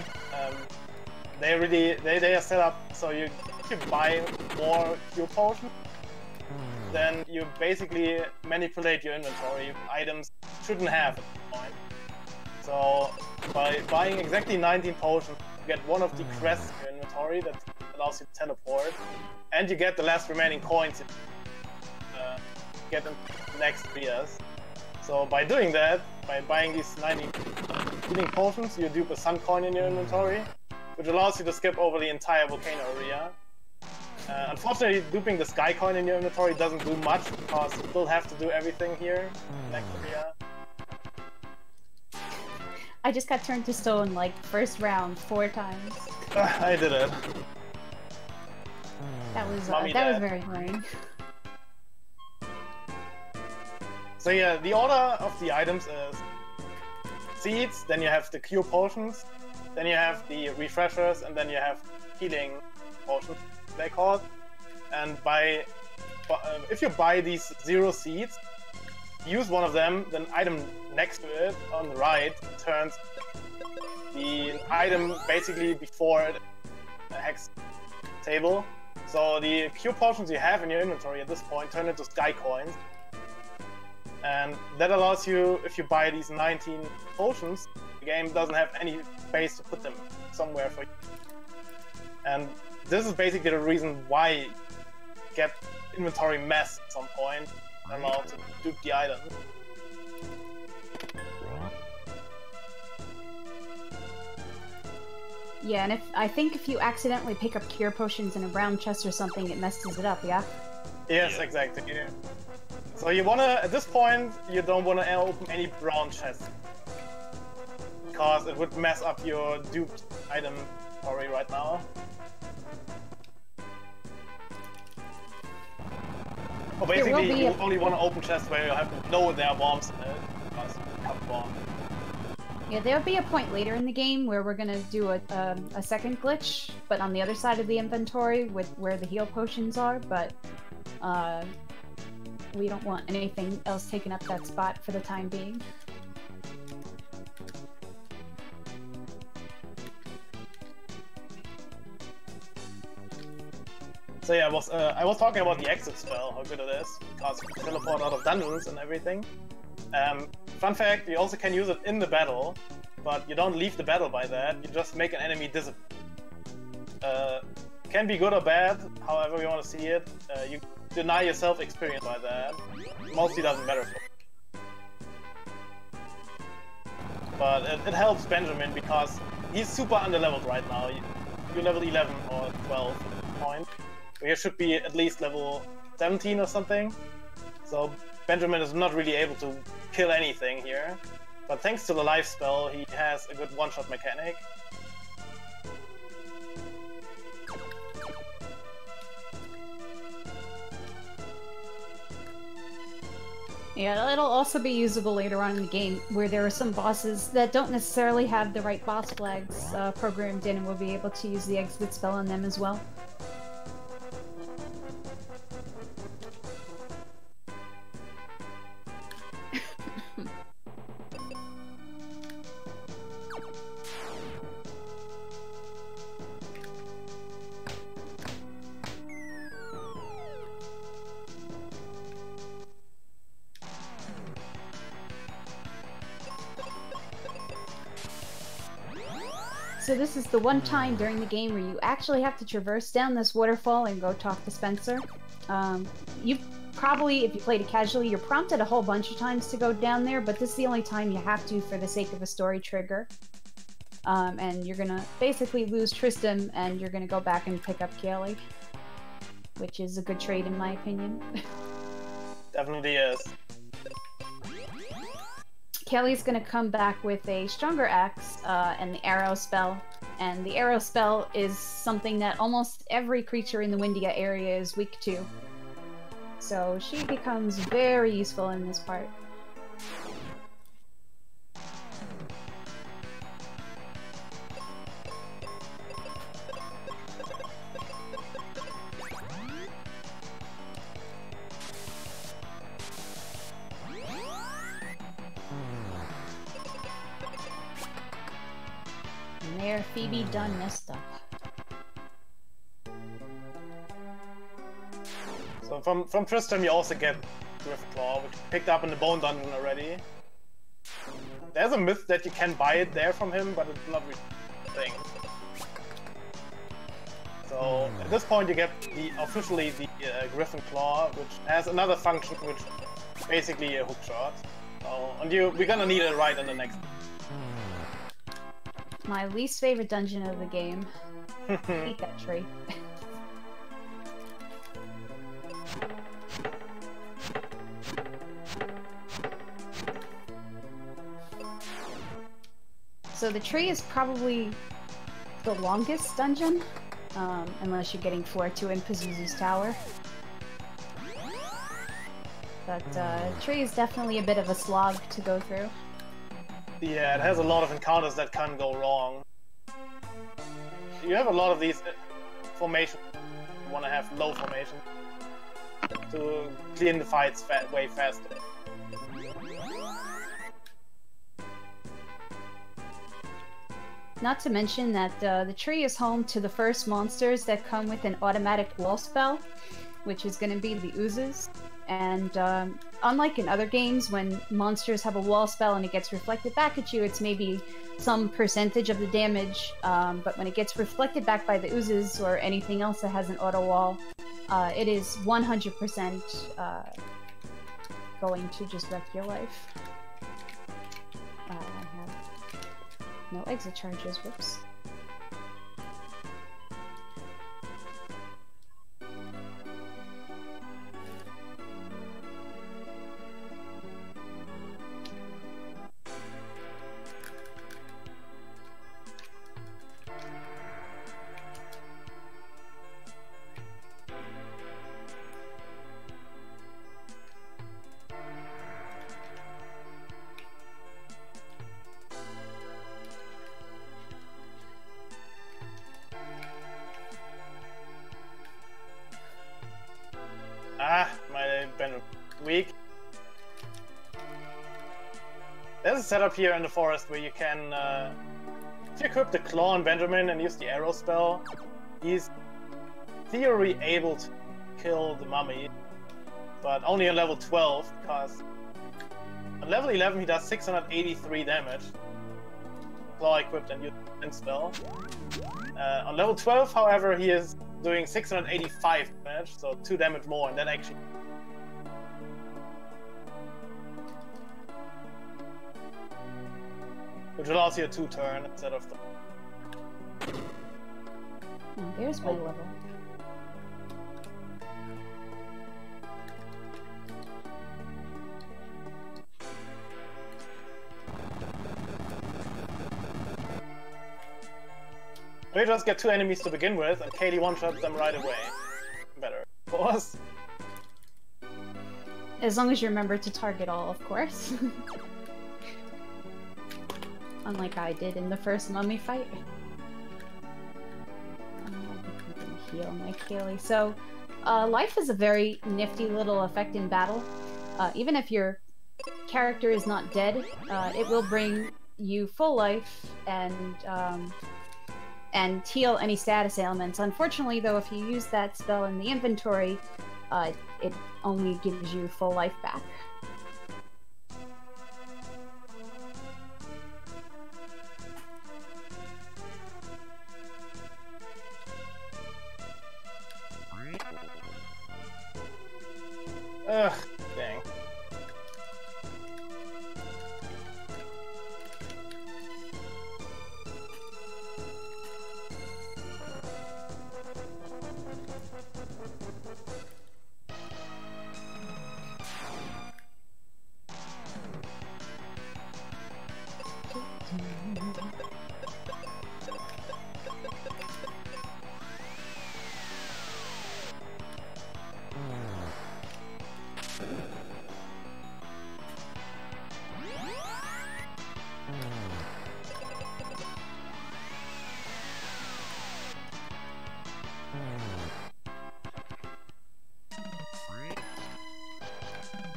They are set up so you can buy more cure potions. Then you basically manipulate your inventory. Items shouldn't have at this point. So by buying exactly 19 potions, you get one of the crests in your inventory that allows you to teleport, and you get the last remaining coins get in the next areas. So by doing that, by buying these 90 healing potions, you dupe a sun coin in your inventory, which allows you to skip over the entire volcano area. Unfortunately, duping the sky coin in your inventory doesn't do much, because you still have to do everything here in the next area. I just got turned to stone like first round 4 times. I did it. That was very annoying. So yeah, the order of the items is seeds, then you have the cure potions, then you have the refreshers, and then you have healing potions, they're called. And if you buy these 0 seeds, use one of them, then item next to it on the right turns the item basically before the hex table. So the cure potions you have in your inventory at this point turn into sky coins. And that allows you, if you buy these 19 potions, the game doesn't have any space to put them somewhere for you. And this is basically the reason why you get inventory mess at some point and allow to dupe the item. Yeah, and I think if you accidentally pick up cure potions in a brown chest or something, it messes it up, yeah? Yes, exactly. Yeah. So you wanna, at this point, you don't wanna open any brown chests, because it would mess up your duped item inventory right now. Or basically, you only wanna open chests where you know there are bombs in it, because you have a bomb. Yeah, there'll be a point later in the game where we're gonna do a second glitch, but on the other side of the inventory with where the heal potions are, but we don't want anything else taking up that spot for the time being. So yeah, I was talking about the exit spell, how good it is, because you can teleport out of dungeons and everything. Fun fact, you also can use it in the battle, but you don't leave the battle by that, you just make an enemy disappear. Can be good or bad, however you want to see it. You deny yourself experience by that. Mostly doesn't matter. But it helps Benjamin because he's super underleveled right now. You're level 11 or 12 at this point. You should be at least level 17 or something. So Benjamin is not really able to kill anything here. But thanks to the life spell, he has a good one-shot mechanic. Yeah, it'll also be usable later on in the game, where there are some bosses that don't necessarily have the right boss flags programmed in, and we'll be able to use the exit spell on them as well. So this is the one time during the game where you actually have to traverse down this waterfall and go talk to Spencer. You probably, if you played it casually, you're prompted a whole bunch of times to go down there, but this is the only time you have to for the sake of a story trigger. And you're gonna basically lose Tristan, and you're gonna go back and pick up Kelly, which is a good trade in my opinion. Definitely is. Kelly's gonna come back with a stronger axe and the arrow spell, and the arrow spell is something that almost every creature in the Windia area is weak to. So she becomes very useful in this part. There, Phoebe done messed up. So from Tristram you also get Griffclaw, which you picked up in the Bone Dungeon already. There's a myth that you can buy it there from him, but it's not really a thing. So at this point you get officially the Griffin Claw, which has another function, which is basically a hook shot. So, and we're gonna need it right in the next. My least favorite dungeon of the game. I hate that tree. So the tree is probably the longest dungeon, unless you're getting floor 2 in Pazuzu's tower. But tree is definitely a bit of a slog to go through. Yeah, it has a lot of encounters that can go wrong. You have a lot of these formations. You want to have low formation to clean the fights way faster. Not to mention that the tree is home to the first monsters that come with an automatic wall spell, which is going to be the oozes. And unlike in other games, when monsters have a wall spell and it gets reflected back at you, it's maybe some percentage of the damage. But when it gets reflected back by the oozes or anything else that has an auto wall, it is 100% going to just wreck your life. I have no exit charges, whoops. Might have been weak. There's a setup here in the forest where you can, if you equip the Claw on Benjamin and use the arrow spell, he's theory able to kill the mummy, but only on level 12, because on level 11 he does 683 damage. Claw equipped and used the spell. On level 12, however, he is doing 685 damage, so 2 damage more, and that actually... Which allows you a 2-turn instead of the... Oh, there's my level. We just get 2 enemies to begin with, and Katie one-shots them right away. Better, of course. As long as you remember to target all, of course. Unlike I did in the first mummy fight. I'm gonna heal my Kaylee. So, life is a very nifty little effect in battle. Even if your character is not dead, it will bring you full life and heal any status ailments. Unfortunately, though, if you use that spell in the inventory, it only gives you full life back. Ugh, dang.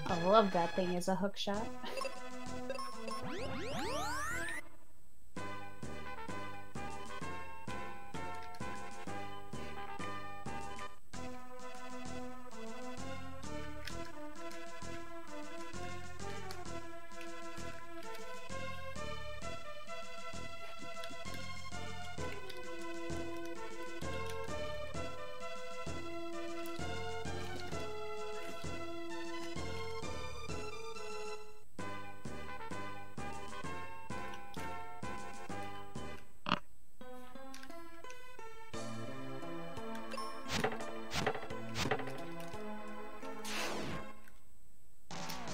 I love that thing as a hook shot.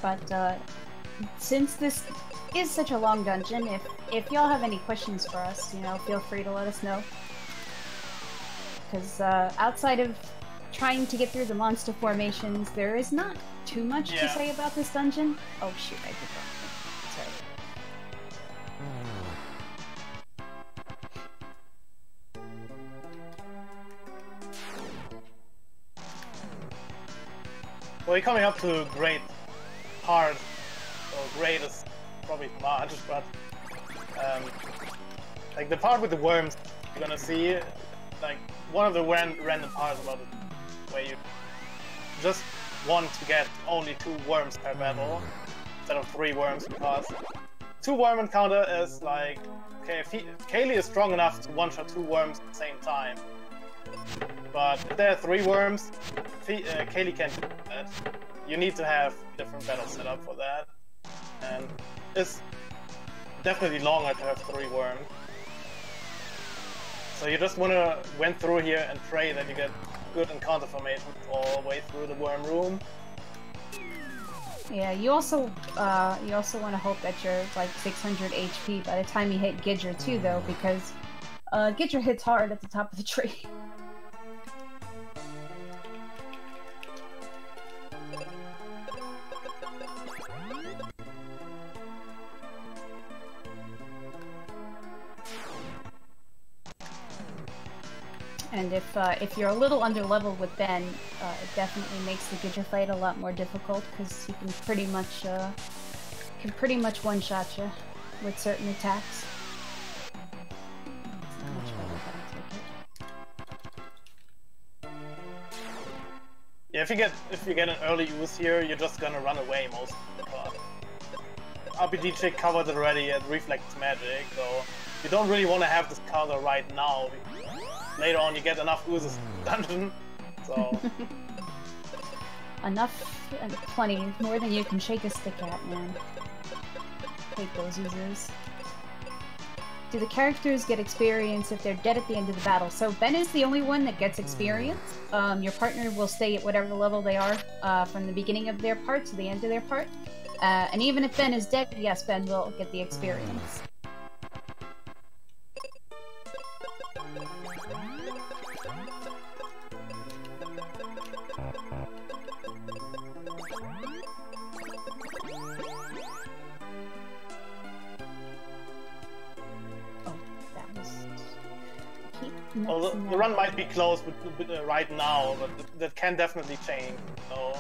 But since this is such a long dungeon, if y'all have any questions for us, you know, feel free to let us know. Because outside of trying to get through the monster formations, there is not too much to say about this dungeon. Oh shoot, I did that. Sorry. Well, you're coming up to a great part, or great is probably much, but like the part with the worms, you're gonna see like one of the random parts about it, where you just want to get only 2 worms per battle instead of 3 worms, because 2 worm encounter is like, okay, if Kaylee is strong enough to one-shot 2 worms at the same time, but if there are 3 worms, Kaylee can't do that. You need to have different battles set up for that, and it's definitely longer to have 3 worms. So you just wanna went through here and pray that you get good encounter formations all the way through the worm room. Yeah, you also want to hope that you're like 600 HP by the time you hit Gidger too, though, because Gidger hits hard at the top of the tree. And if you're a little under leveled with Ben, it definitely makes the Gidger fight a lot more difficult, because he can pretty much one-shot you with certain attacks. It's not much better, but I'll take it. Yeah, if you get an early use here, you're just gonna run away most of the time. RPGchick covered it already at Reflex Magic, so you don't really want to have this counter right now. Later on, you get enough oozes in the dungeon, so... Enough and plenty, more than you can shake a stick at, man. Hate those oozes. Do the characters get experience if they're dead at the end of the battle? So Ben is the only one that gets experience. Your partner will stay at whatever level they are from the beginning of their part to the end of their part. And even if Ben is dead, yes, Ben will get the experience. Well, the run might be close right now, but that can definitely change. So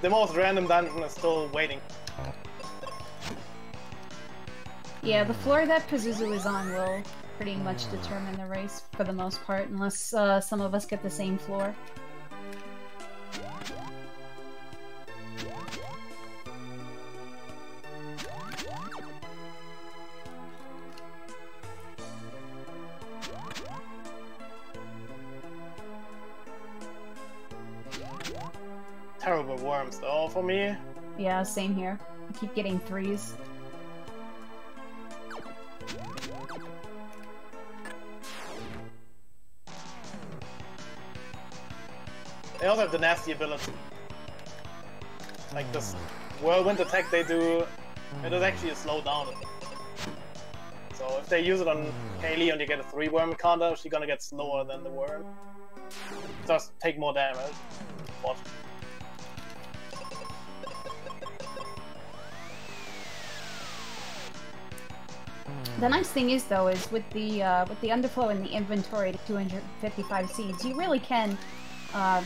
the most random dungeon is still waiting. Yeah, the floor that Pazuzu is on will pretty much determine the race for the most part, unless some of us get the same floor. Terrible worms though for me. Yeah, same here. I keep getting 3s. They also have the nasty ability. Like this whirlwind attack they do, it is actually a slow down. So if they use it on Kaylee and you get a 3 worm counter, she's gonna get slower than the worm. Just take more damage. Watch. The nice thing is, though, is with the underflow in the inventory to 255 seeds, you really can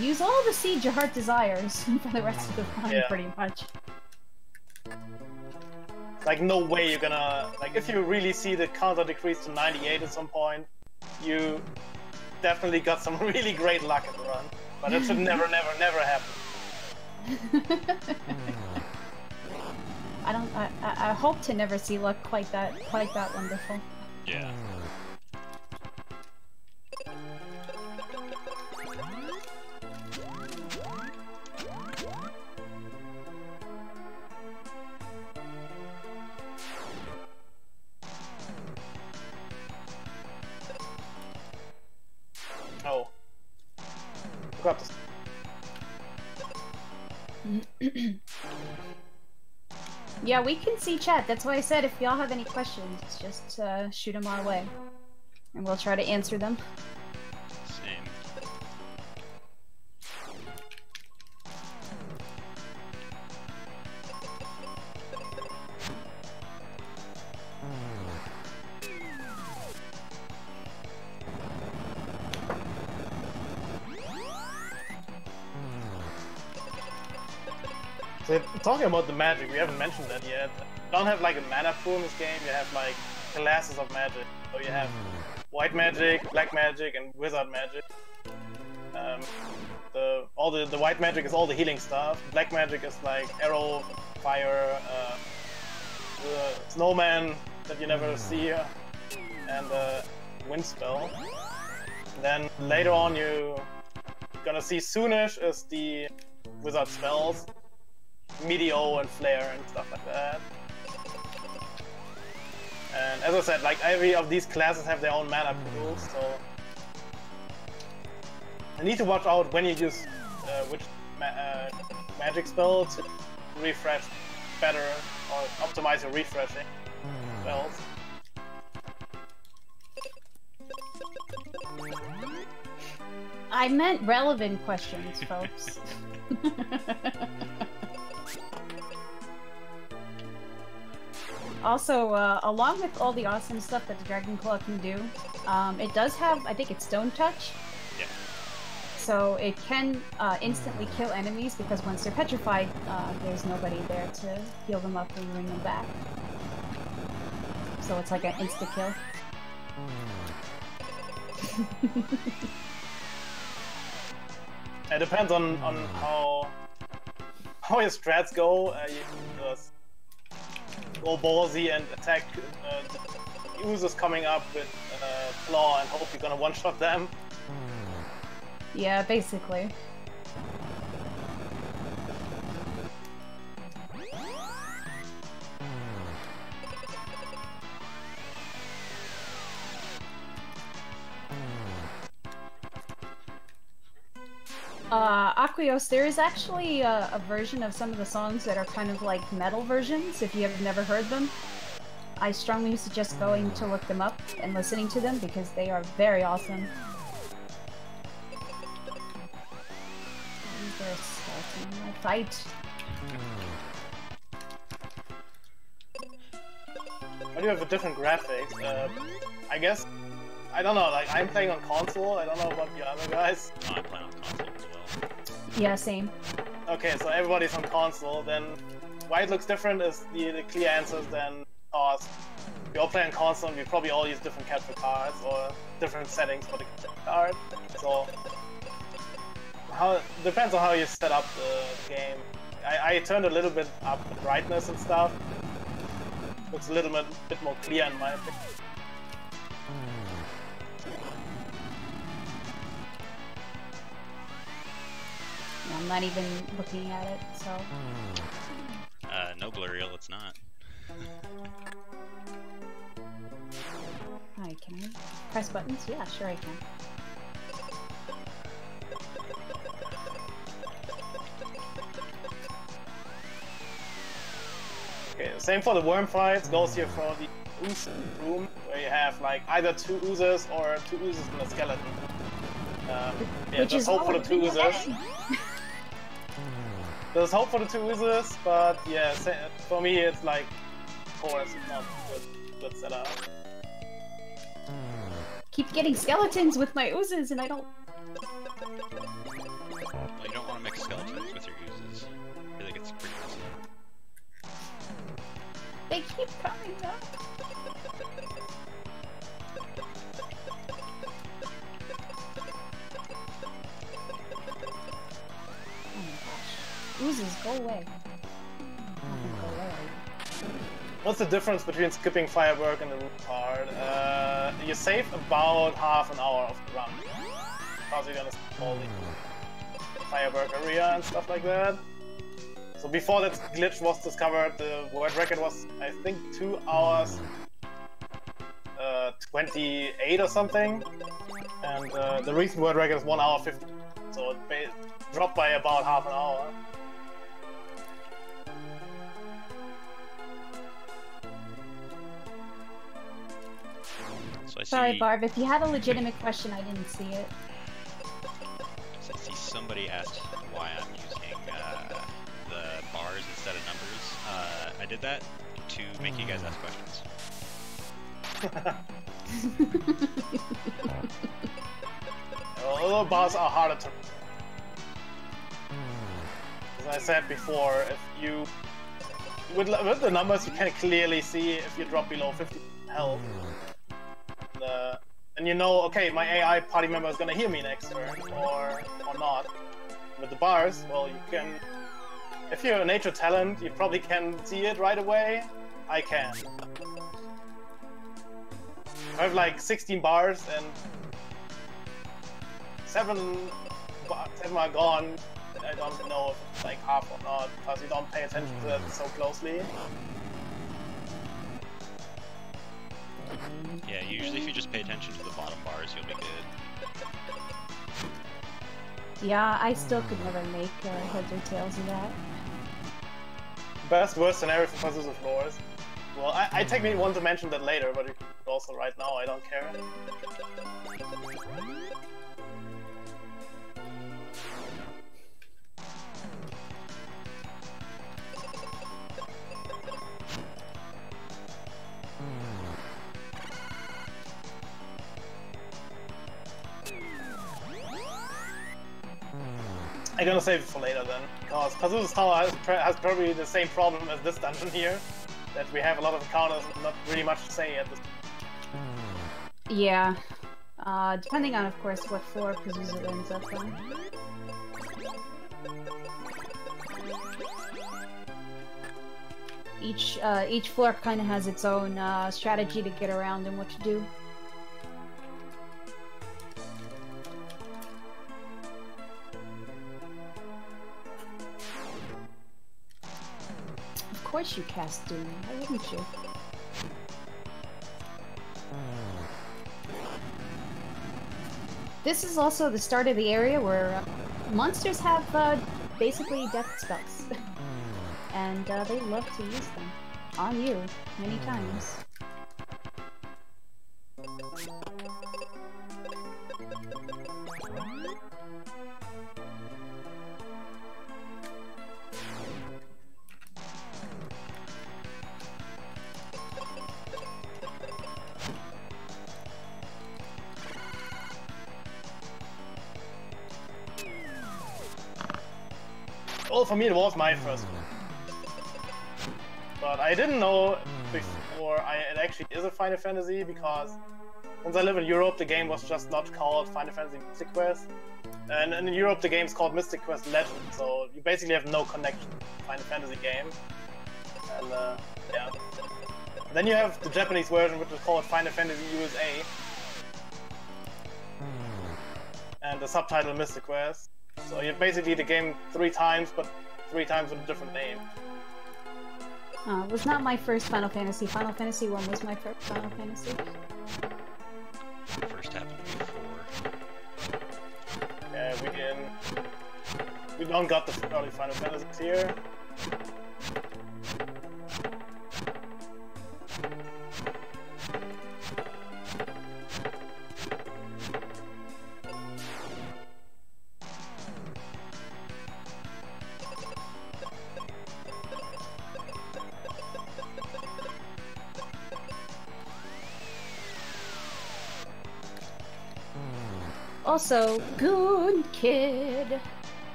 use all the seeds your heart desires for the rest of the run, pretty much. Like, no way you're gonna... Like, if you really see the counter decrease to 98 at some point, you definitely got some really great luck at the run. But that should never, never, never happen. I hope to never see luck quite that wonderful. Yeah. Oh. Forgot this. Yeah, we can see chat. That's why I said if y'all have any questions, just shoot them our way. And we'll try to answer them. Same. So, talking about the magic, we haven't mentioned that yet. You don't have like a mana pool in this game, you have like classes of magic. So you have white magic, black magic, and wizard magic. The white magic is all the healing stuff. Black magic is like arrow, fire, the snowman that you never see, and wind spell. And then later on you're gonna see soonish is the wizard spells. Meteor and flare and stuff like that. And as I said, like every of these classes have their own mana pools, so you need to watch out when you use which magic spell to refresh better or optimize your refreshing spells. I meant relevant questions, folks. Also, along with all the awesome stuff that the Dragon Claw can do, it does have, I think it's Stone Touch. Yeah. So it can instantly kill enemies because once they're petrified, there's nobody there to heal them up and bring them back. So it's like an insta-kill. It depends on how your strats go. You just go ballsy and attack the users coming up with claw and hope you're gonna one-shot them. Yeah, basically. Aquios, there is actually a version of some of the songs that are kind of like metal versions, if you have never heard them. I strongly suggest going to look them up and listening to them because they are very awesome. They're starting my fight. Why do you have a different graphics? I guess, I don't know, like I'm playing on console, I don't know about the other guys. Oh, I play on console as well. Yeah, same. Okay, so everybody's on console, then why it looks different is the clear answers then us. We all play on console and we probably all use different capture cards or different settings for the capture card. So, depends on how you set up the game. I turned a little bit up the brightness and stuff. Looks a little bit more clear in my opinion. I'm not even looking at it, so... No blurreel, it's not. Hi, can I press buttons? Yeah, sure I can. Okay, same for the worm fights, goes here for the ooze room, where you have like either two oozes or two oozes and a skeleton. Yeah, Which just is hope for the two oozes. again. There's hope for the two oozes, but yeah, for me it's like, of course, it's not good setup. Keep getting skeletons with my oozes and I don't... Well, you don't want to mix skeletons with your uses. I feel like it's pretty messy. They keep coming up. Oh my gosh. Oozes, go away. Go away. What's the difference between skipping firework and the root part? You save about half an hour of the run. Because you're gonna skip all the firework area and stuff like that. So before that glitch was discovered, the world record was, I think, 2 hours 28 or something. And the recent world record is 1 hour 50. So it dropped by about half an hour. Sorry, Barb. If you had a legitimate question, I didn't see it. I see somebody asked why I'm using the bars instead of numbers. I did that to make you guys ask questions. Well, bars are harder to... As I said before, if you... With the numbers, you can clearly see if you drop below 50 health. And you know, okay, my AI party member is gonna heal me next turn, or not. With the bars, well, you can... If you're a nature talent, you probably can see it right away. I can. I have like 16 bars and 7 are gone. I don't know if it's like half or not, because you don't pay attention to that so closely. Yeah, usually if you just pay attention to the bottom bars, you'll be good. Yeah, I still could never make heads or tails of that. Best, worst scenario for Pazuzu floors. Well, I technically want to mention that later, but you can also right now, I don't care. I'm gonna save it for later then, because Pazuzu's Tower has probably the same problem as this dungeon here, that we have a lot of encounters and not really much to say at this point. Yeah. Depending on, of course, what floor Pazuzu ends up on. Each floor kind of has its own strategy to get around and what to do. Of course you cast Doom, why wouldn't you? This is also the start of the area where monsters have basically death spells. And they love to use them. On you, many times. Well, for me it was my first one. But I didn't know before it actually is a Final Fantasy, because since I live in Europe, the game was just not called Final Fantasy Mystic Quest. And in Europe, the game's called Mystic Quest Legend, so you basically have no connection to the Final Fantasy game. And yeah. And then you have the Japanese version, which is called Final Fantasy USA. And the subtitle Mystic Quest. So you have basically the game 3 times, but 3 times with a different name. It was not my first Final Fantasy. Final Fantasy 1 was my first Final Fantasy. First happened before. Yeah, we don't got the early Final Fantasies here. Also, good kid.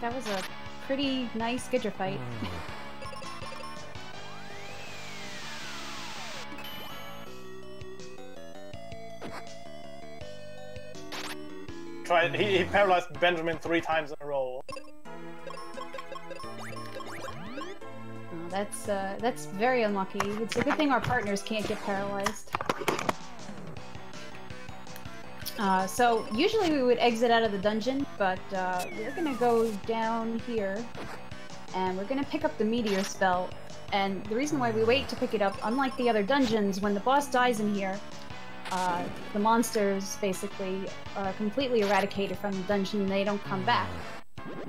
That was a pretty nice Gidra fight. He paralyzed Benjamin 3 times in a row. That's very unlucky. It's a good thing our partners can't get paralyzed. So usually we would exit out of the dungeon, but we're gonna go down here, and we're gonna pick up the meteor spell. And the reason why we wait to pick it up, unlike the other dungeons, when the boss dies in here, the monsters basically are completely eradicated from the dungeon and they don't come back.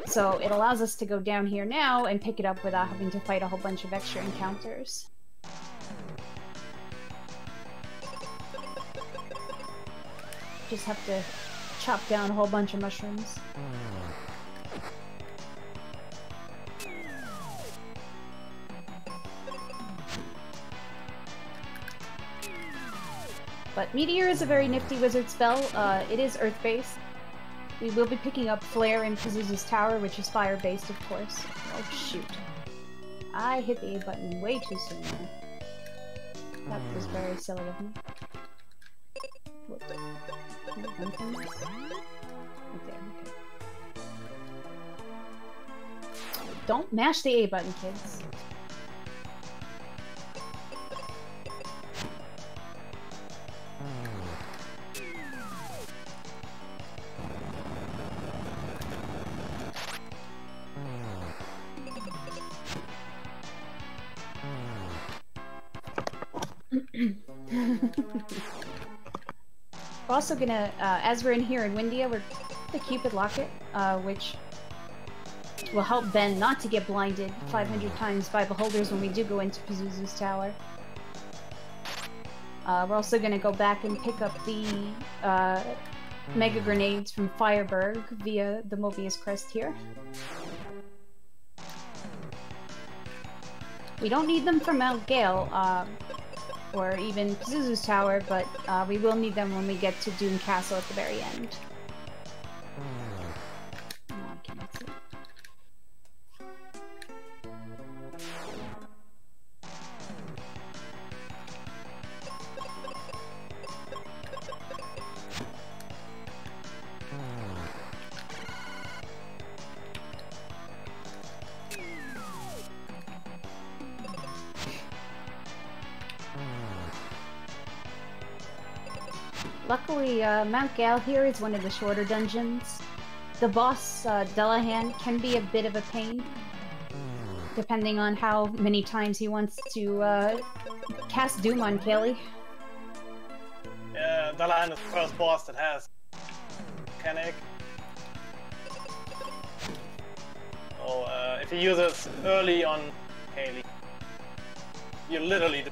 So it allows us to go down here now and pick it up without having to fight a whole bunch of extra encounters. Just have to chop down a whole bunch of mushrooms. But Meteor is a very nifty wizard spell. It is earth-based. We will be picking up Flare in Pazuzu's tower, which is fire-based, of course. Oh, shoot. I hit the A button way too soon there. That was very silly of me. Whoops. Okay. Don't mash the A button, kids. We're also gonna, as we're in here in Windia, we're the Cupid Locket, which will help Ben not to get blinded 500 times by beholders when we do go into Pazuzu's tower. We're also gonna go back and pick up the Mega Grenades from Fireberg via the Mobius Crest here. We don't need them for Mount Gale, or even Pazuzu's tower, but we will need them when we get to Doom Castle at the very end. No, I cannot see. Luckily, Mount Gale here is one of the shorter dungeons. The boss, Delahan, can be a bit of a pain, depending on how many times he wants to cast Doom on Kaylee. Yeah, Delahan is the first boss that has mechanic. So, if he uses early on Kaylee, you literally do.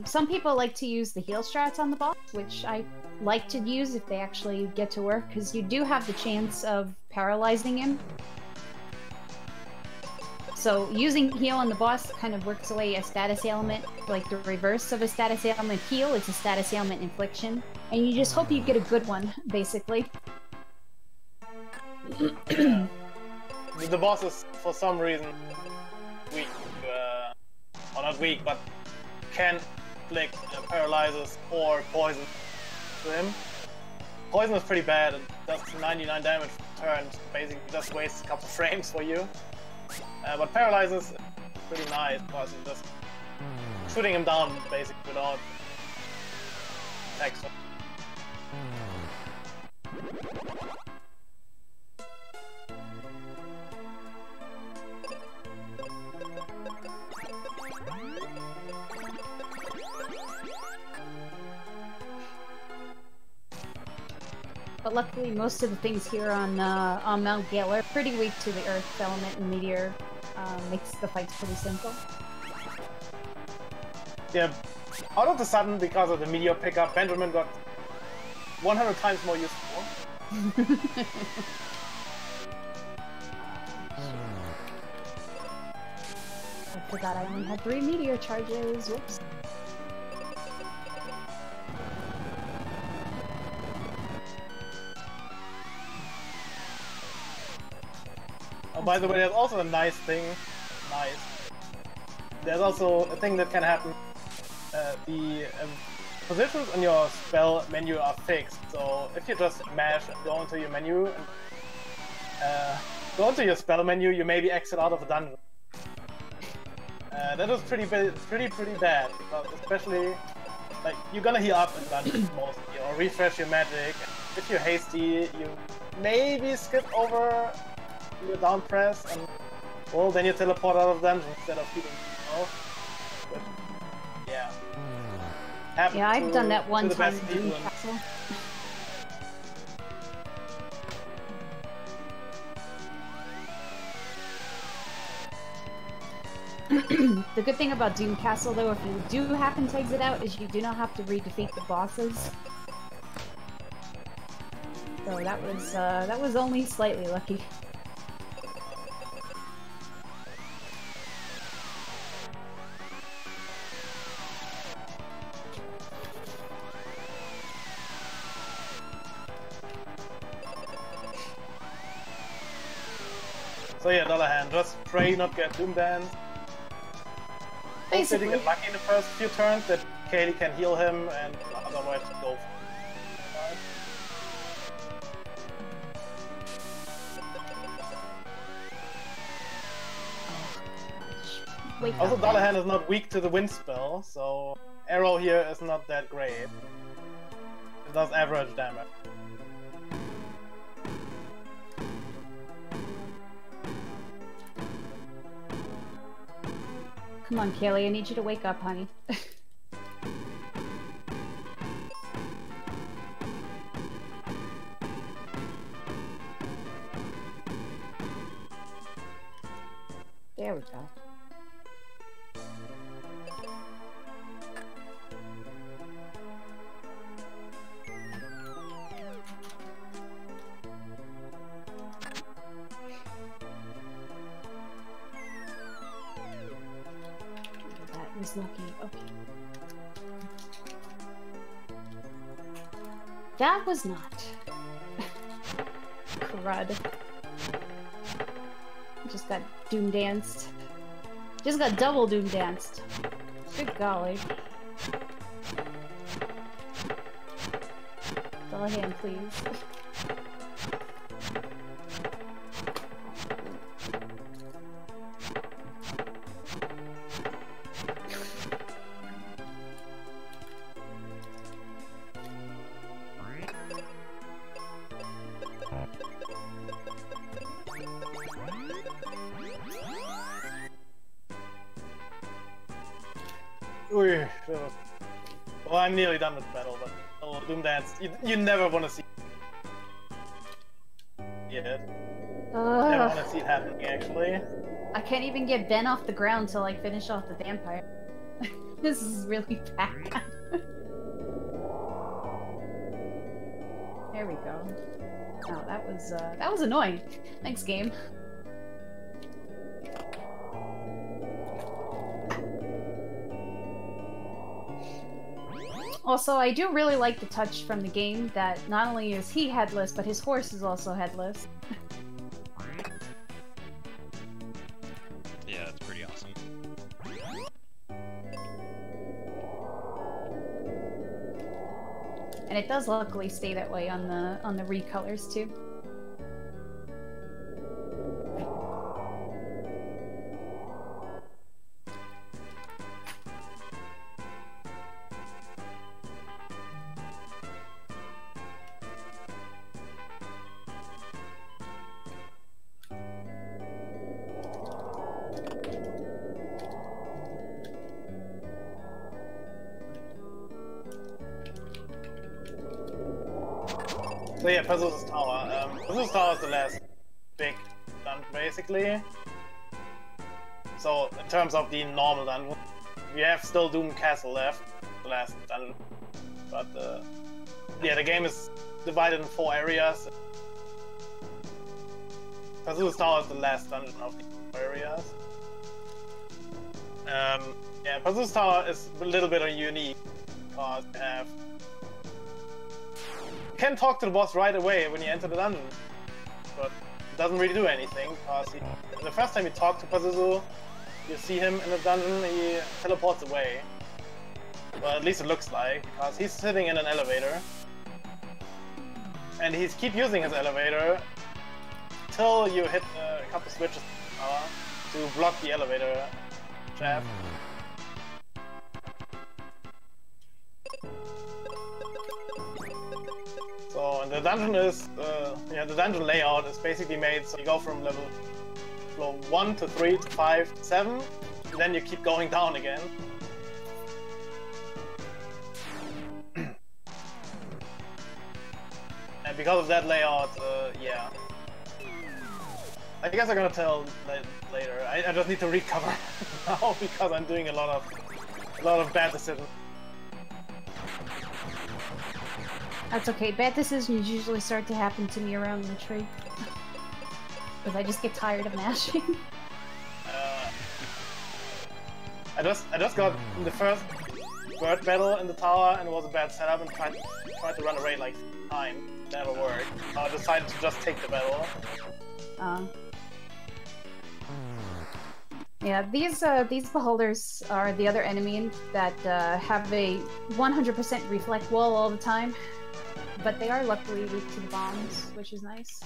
Some people like to use the heal strats on the boss, which I like to use if they actually get to work, because you do have the chance of paralyzing him. So using heal on the boss kind of works away a status ailment, like the reverse of a status ailment heal, it's a status ailment infliction. And you just hope you get a good one, basically. Yeah. The boss is, for some reason, weak, or not weak, but can inflict paralyzes or poison to him. Poison is pretty bad, it does 99 damage per turn, basically just wastes a couple of frames for you. But paralyzes is pretty nice, because you're just shooting him down basically without attacks. But luckily, most of the things here on Mount Gale are pretty weak to the Earth element, and Meteor makes the fights pretty simple. Yeah, out of the sudden, because of the Meteor pickup, Benjamin got 100 times more useful. I forgot I only had 3 Meteor charges, whoops. Oh, by the way, there's also a nice thing. There's also a thing that can happen. The positions on your spell menu are fixed, so if you just mash and go into your menu and go into your spell menu, you maybe exit out of a dungeon. That was pretty bad, because especially like you're gonna heal up in dungeons mostly, or refresh your magic. If you're hasty, you maybe skip over your down press, and well, then you teleport out of the dungeon instead of healing yourself. But yeah. Yeah, I've done that one time in Doom Castle. The good thing about Doom Castle, though, if you do happen to exit out, is you do not have to re-defeat the bosses. So that was only slightly lucky. So yeah, on the other hand, just pray not get Doom danced. Basically, get lucky in the first few turns that Kaylee can heal him, and otherwise go. Also, Dullahan is not weak to the wind spell, so arrow here is not that great. It does average damage. Come on, Kaylee, I need you to wake up, honey. There we go. Was lucky. Okay. That was not. Crud. Just got doom danced. Just got double doom danced. Good golly. Dullahan, please. Well, I'm nearly done with battle, but oh, Doom Dance, you never want to see it. Never want to see it happening, actually. I can't even get Ben off the ground till I finish off the vampire. This is really bad. There we go. Oh, that was annoying. Thanks, game. Also, I do really like the touch from the game that not only is he headless, but his horse is also headless. Yeah, that's pretty awesome. And it does luckily stay that way on the recolors too. So yeah, Pazuzu's Tower. Pazuzu's Tower is the last big dungeon, basically. So, in terms of the normal dungeon, we have still Doom Castle left, the last dungeon. But, yeah, the game is divided in 4 areas. Pazuzu's Tower is the last dungeon of the 4 areas. Yeah, Pazuzu's Tower is a little bit unique, because you have... You can talk to the boss right away when you enter the dungeon, but it doesn't really do anything, because the first time you talk to Pazuzu, you see him in the dungeon, he teleports away. Well, at least it looks like, because he's sitting in an elevator, and he's keep using his elevator till you hit a couple switches to block the elevator shaft. So and the dungeon is, yeah, the dungeon layout is basically made so you go from level 1 to 3 to 5 to 7, and then you keep going down again. And because of that layout, yeah, I guess I'm gonna tell later. I just need to recover now because I'm doing a lot of bad decisions. That's okay. Bad decisions usually start to happen to me around the tree. Because I just get tired of mashing. I just got in the first bird battle in the tower and it was a bad setup and tried to run away like 5 times. Never worked. I decided to just take the battle. Yeah, these beholders are the other enemy that have a 100% reflect wall all the time, but they are luckily weak to the bombs, which is nice.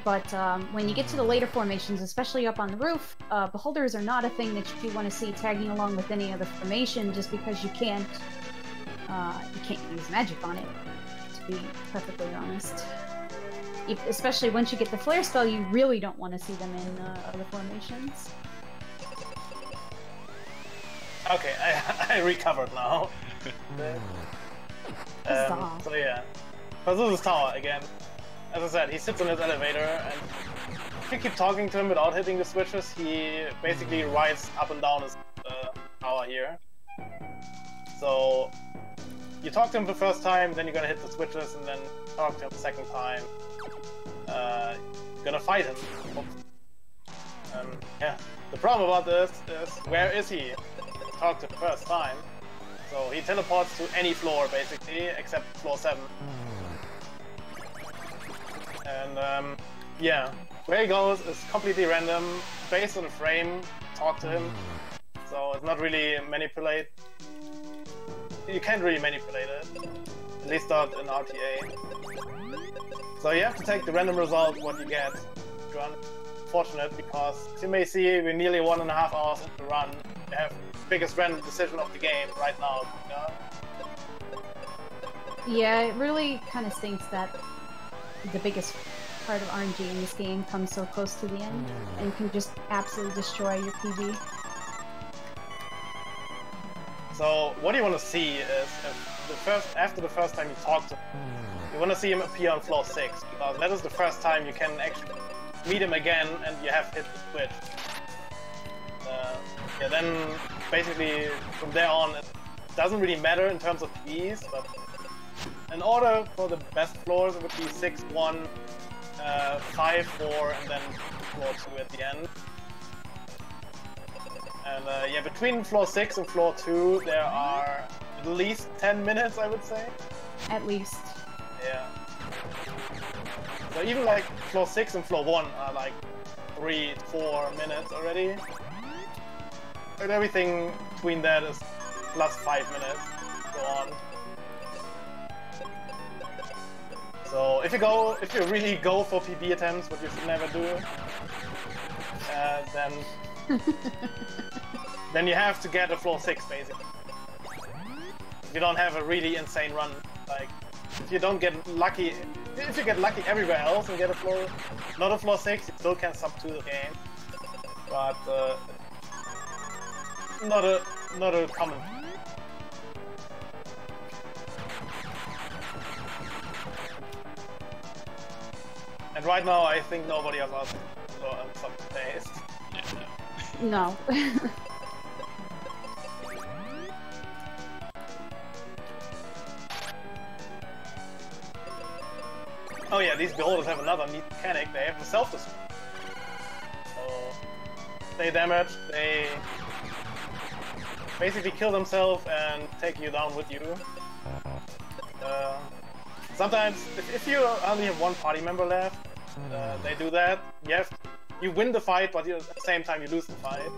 But when you get to the later formations, especially up on the roof, beholders are not a thing that you want to see tagging along with any other formation, just because you can't use magic on it, to be perfectly honest. Especially once you get the flare spell, you really don't want to see them in other formations. Okay, I recovered now. So yeah, Pazuzu's tower again. As I said, he sits in his elevator, and if you keep talking to him without hitting the switches, he basically rides up and down his tower here. So you talk to him the first time, then you're gonna hit the switches, and then talk to him the second time. You're gonna fight him. Yeah. The problem about this is, where is he? Talk to the first time. So he teleports to any floor basically, except floor 7. And yeah, where he goes is completely random, based on the frame. Talk to him, so it's not really manipulate. You can't really manipulate it, at least not in RTA. So you have to take the random result what you get. You're unfortunate because, as you may see, we're nearly 1.5 hours into the run. We have the biggest random decision of the game right now. Yeah, it really kind of stinks that the biggest part of RNG in this game comes so close to the end and can just absolutely destroy your PB. So what you want to see is, after the first time you talk to him, you want to see him appear on floor 6, because that is the first time you can actually meet him again and you have hit the switch. Yeah, then basically from there on it doesn't really matter in terms of PBs, but in order for the best floors, it would be 6, 1, 5, 4, and then floor 2 at the end. And yeah, between floor 6 and floor 2, there are at least 10 minutes, I would say. At least. Yeah. So even like floor 6 and floor 1 are like 3 to 4 minutes already. And everything between that is plus 5 minutes, so on. So if you really go for PB attempts, what you should never do, then you have to get a floor 6 basically. If you don't have a really insane run, like if you don't get lucky, if you get lucky everywhere else and get a floor, not a floor 6, you still can sub 2 the game, but not a common. And right now, I think nobody of us is up to taste. Yeah, No. Oh yeah, these beholders have another neat mechanic. They have a self-destruct. So they damage, they basically kill themselves and take you down with you. Sometimes, if you only have one party member left, they do that. You win the fight, but at the same time you lose the fight.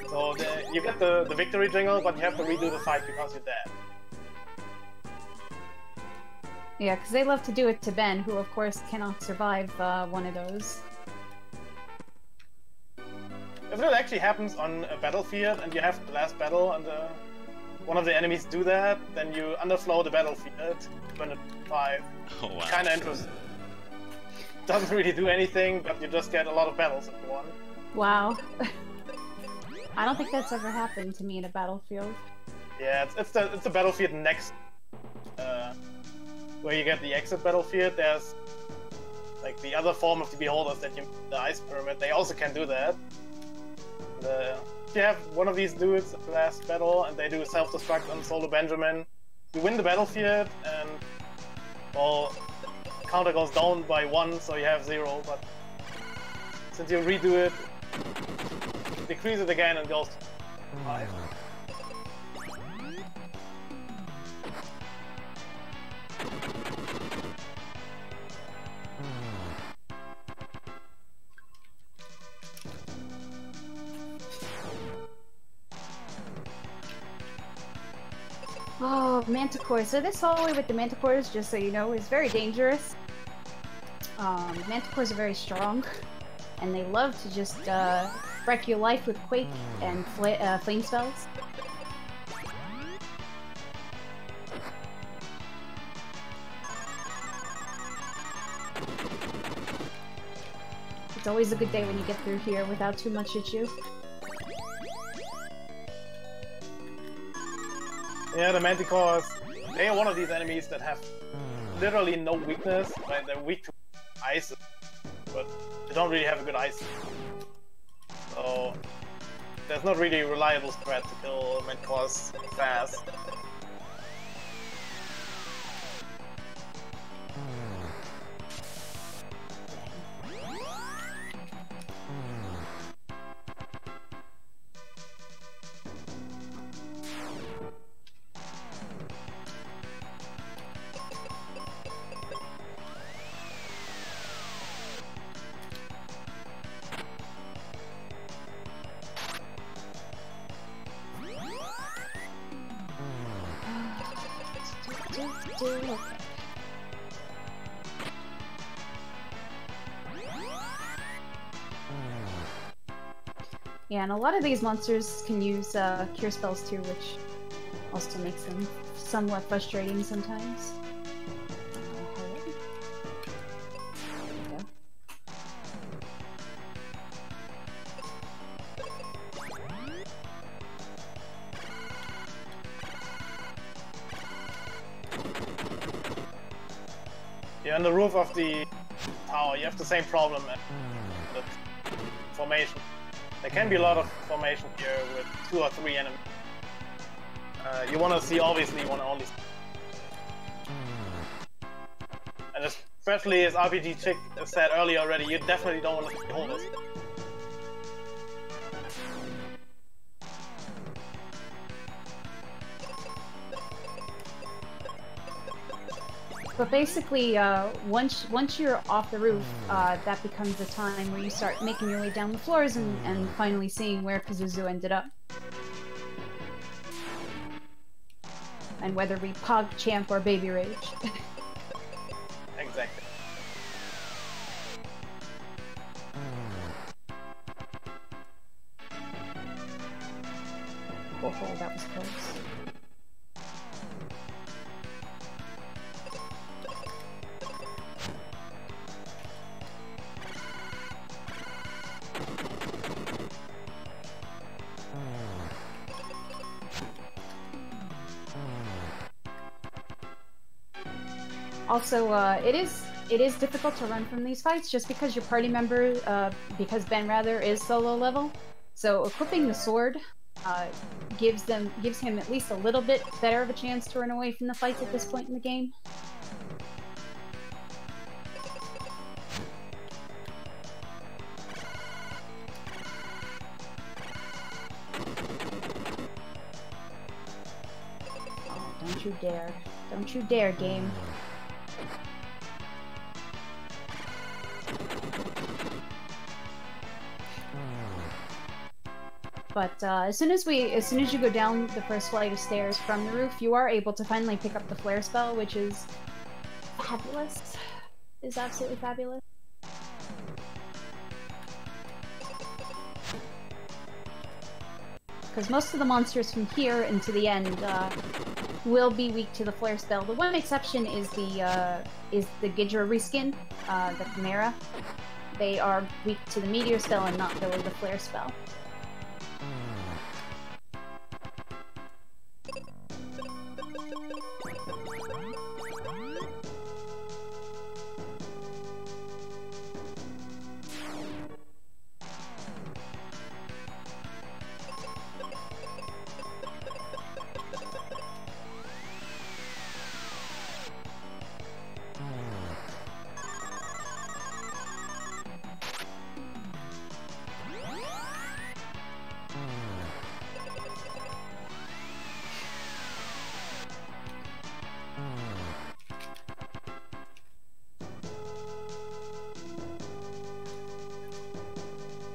So you get the victory jingle, but you have to redo the fight because you're dead. Yeah, because they love to do it to Ben, who of course cannot survive one of those. If it actually happens on a battlefield and you have the last battle and one of the enemies do that, then you underflow the battlefield to 5. Oh wow. Kinda interesting. doesn't really do anything, but you just get a lot of battles if you want. Wow. I don't think that's ever happened to me in a battlefield. Yeah, it's the battlefield next, where you get the exit battlefield. There's like the other form of the beholders that the ice pyramid. They also can do that. If you have one of these dudes at the last battle and they do self-destruct on Solo Benjamin, you win the battlefield and, well, counter goes down by 1, so you have 0, but since you redo it, decrease it again and goes to 5. Oh, Manticore. So this hallway with the Manticores, just so you know, is very dangerous. Manticores are very strong, and they love to just wreck your life with Quake and Flame spells. It's always a good day when you get through here without too much issue. Yeah, the Manticores, they are one of these enemies that have literally no weakness. Like, they're weak to ice, but they don't really have a good ice. So there's not really a reliable threat to kill Manticores fast. Okay. Yeah, and a lot of these monsters can use cure spells too, which also makes them somewhat frustrating sometimes. There we go. Yeah, on the roof of the tower, you have the same problem at the formation. There can be a lot of formation here with 2 or 3 enemies. You want to see, obviously, you want to only see. And especially as RPGchick said earlier already, you definitely don't want to see beholders. But basically, once you're off the roof, that becomes the time where you start making your way down the floors and finally seeing where Pazuzu ended up. And whether we Pog, Champ, or Baby Rage. Exactly. Oh, that was close. Also, it is difficult to run from these fights just because your party member, because Ben rather is solo level. So equipping the sword gives him at least a little bit better of a chance to run away from the fights at this point in the game. Oh, don't you dare. Don't you dare, game. But as soon as you go down the first flight of stairs from the roof, you are able to finally pick up the flare spell, which is fabulous. Is absolutely fabulous. Because most of the monsters from here into the end will be weak to the flare spell. The one exception is the Gidra reskin, the Chimera. They are weak to the meteor spell and not really the flare spell.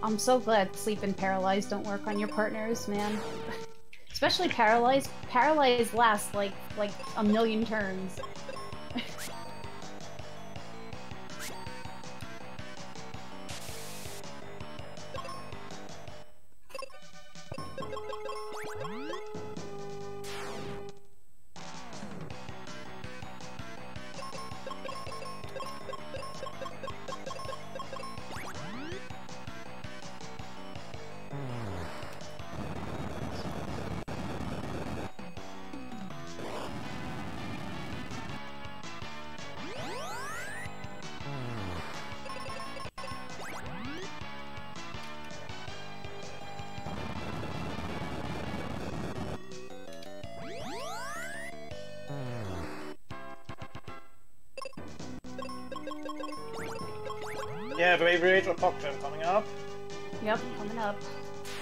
I'm so glad sleep and paralyze don't work on your partners, man. Especially paralyze. Paralyze lasts like a million turns. Yeah, Baby Rage or PogChamp coming up. Yep, coming up.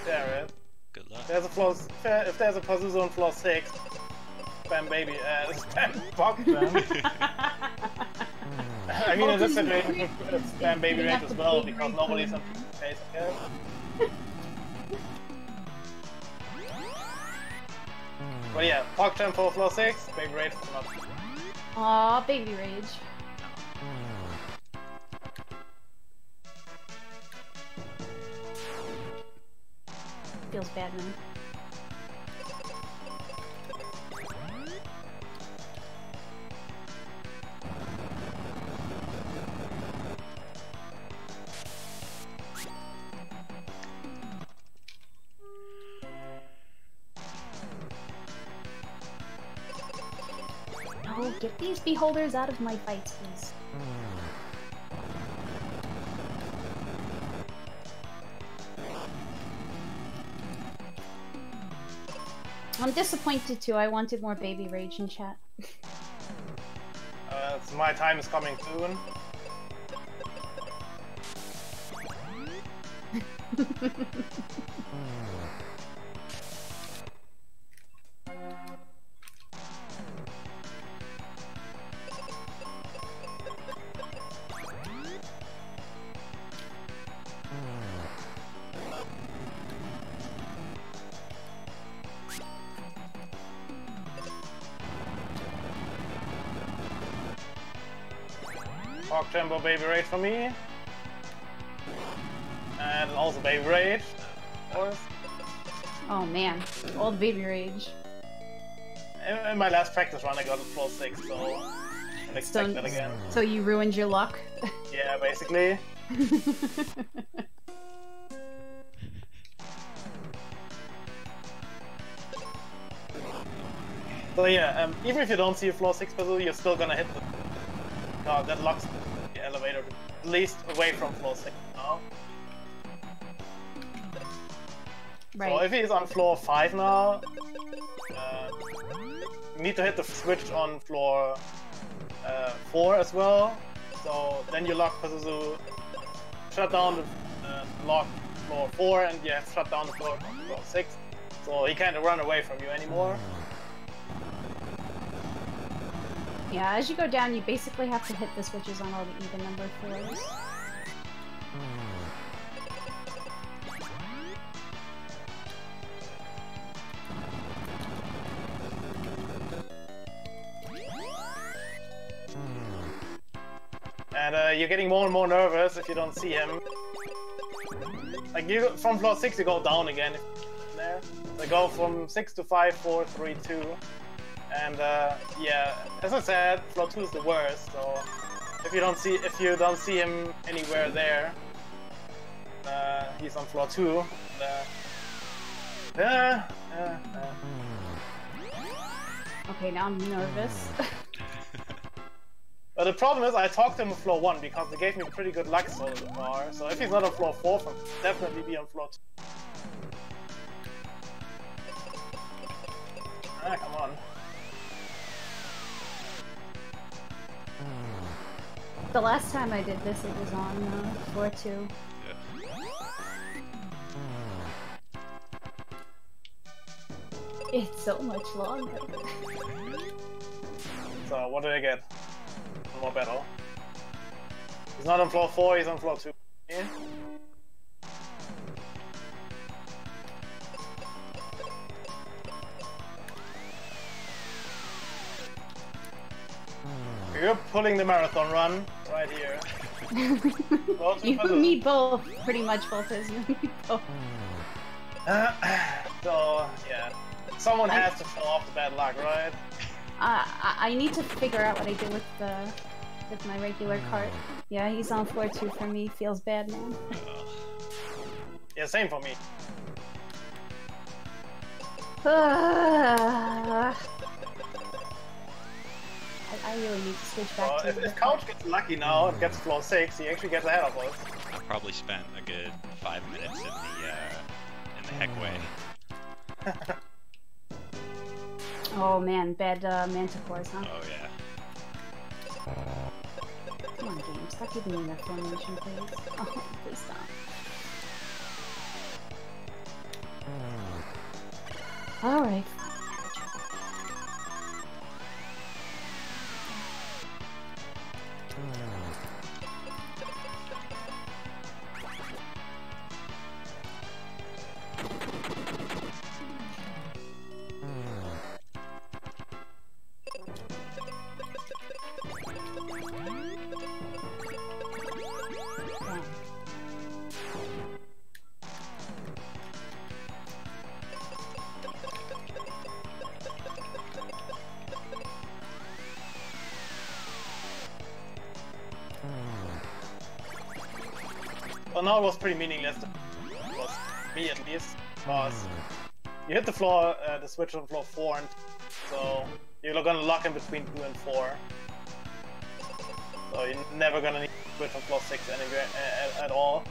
There it. Good luck. There's a floor. If there's a Pazuzu on floor 6, spam Baby. Spam PogChamp. I mean, in this situation, spam Baby Rage as well because nobody's on face, I guess. But yeah, PogChamp for floor 6, Baby Rage coming up. Aw, Baby Rage. Feels bad, man. No, get these beholders out of my fights, please. I'm disappointed too. I wanted more Baby Rage in chat. So my time is coming soon. PogChamp Baby Rage for me. And also Baby Rage, of course. Oh man, old Baby Rage. In my last practice run I got a floor 6, so I can expect that again. So you ruined your luck? Yeah, basically. So yeah, even if you don't see a floor 6 Pazuzu, you're still gonna hit the... that locks the elevator at least away from floor 6 now. Right. So if he's on floor 5 now, you need to hit the switch on floor 4 as well. So then you lock Pazuzu, shut down the lock floor 4, and you have to shut down the floor 6. So he can't run away from you anymore. Yeah, as you go down, you basically have to hit the switches on all the even number floors. And you're getting more and more nervous if you don't see him. Like from floor 6 you go down again there. So go from 6 to 5, 4, 3, 2. And yeah, as I said, floor 2 is the worst. So if you don't see him anywhere there, he's on floor 2. Okay, now I'm nervous. But the problem is I talked to him on floor 1 because they gave me pretty good luck so far. So if he's not on floor 4, he'll definitely be on floor 2. Ah, come on. The last time I did this, it was on floor 2. It's so much longer. So what did I get? One more battle. He's not on floor 4, he's on floor 2. Yeah. You're pulling the marathon run right here. You and me both, pretty much, Vultus. You and me both. So, yeah. Someone has to fall off the bad luck, right? I need to figure out what I did with my regular cart. Yeah, he's on floor 2 for me. Feels bad, man. Yeah, same for me. I really need to switch back to if Couch gets lucky now and gets floor 6, he actually gets ahead of us. I probably spent a good 5 minutes in the heck way. Oh man, bad manticores, huh? Oh yeah. Come on, game, stop giving me that formation, please. Oh, please stop. Alright. Well, now it was pretty meaningless. It was me at least, because you hit the floor, the switch on floor 4, and so you're gonna lock in between 2 and 4. So you're never gonna need to switch on floor 6 anywhere at all.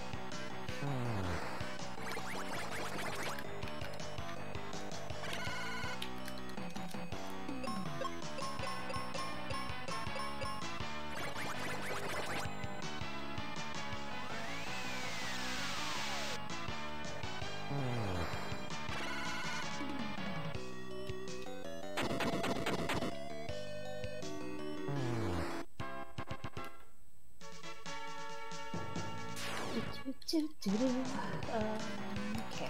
Okay.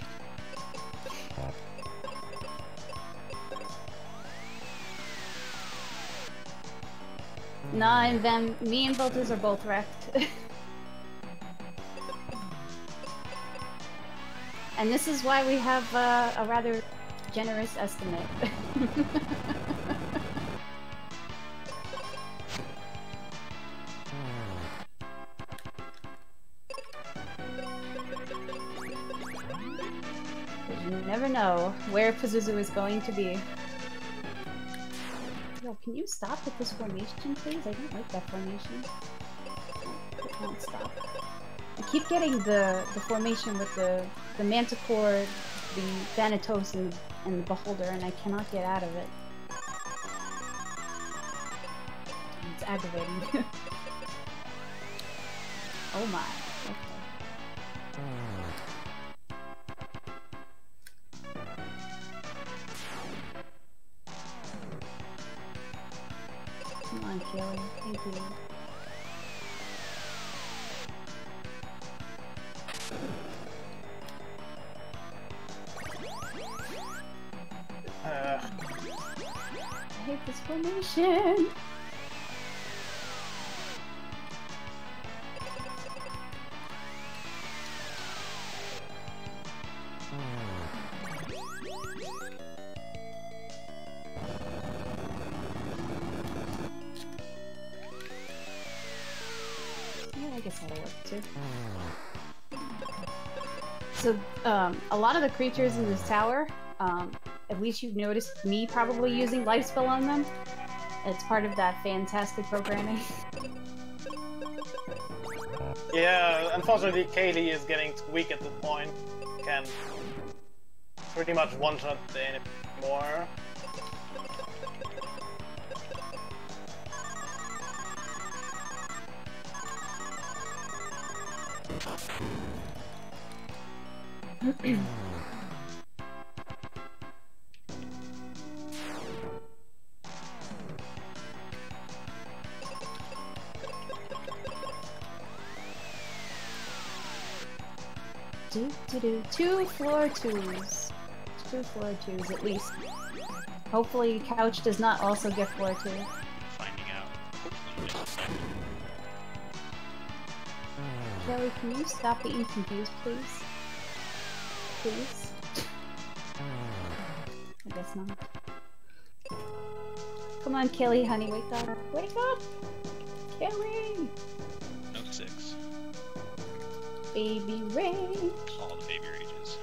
Nah, and then me and Vultus are both wrecked. And this is why we have a rather generous estimate. You never know where Pazuzu is going to be. Yo, can you stop with this formation, please? I don't like that formation. It won't stop. I keep getting the formation with the Manticore, the Thanatos, and the Beholder, and I cannot get out of it. It's aggravating. Oh my. Okay. Come on, Kelly. Thank you. I hate this formation. guess that'll work too. So, a lot of the creatures in this tower, at least you've noticed me probably using Life Spell on them. It's part of that fantastic programming. Yeah, unfortunately Kaylee is getting weak at this point. Can pretty much one-shot the enemy more. Two floor twos. Two floor twos at least. Hopefully Couch does not also get floor two. Finding out. Kelly, can you stop being confused, please? Please? I guess not. Come on, Kelly, honey, wake up. Wake up! Kelly! Note 6. Baby rage. All the baby rages.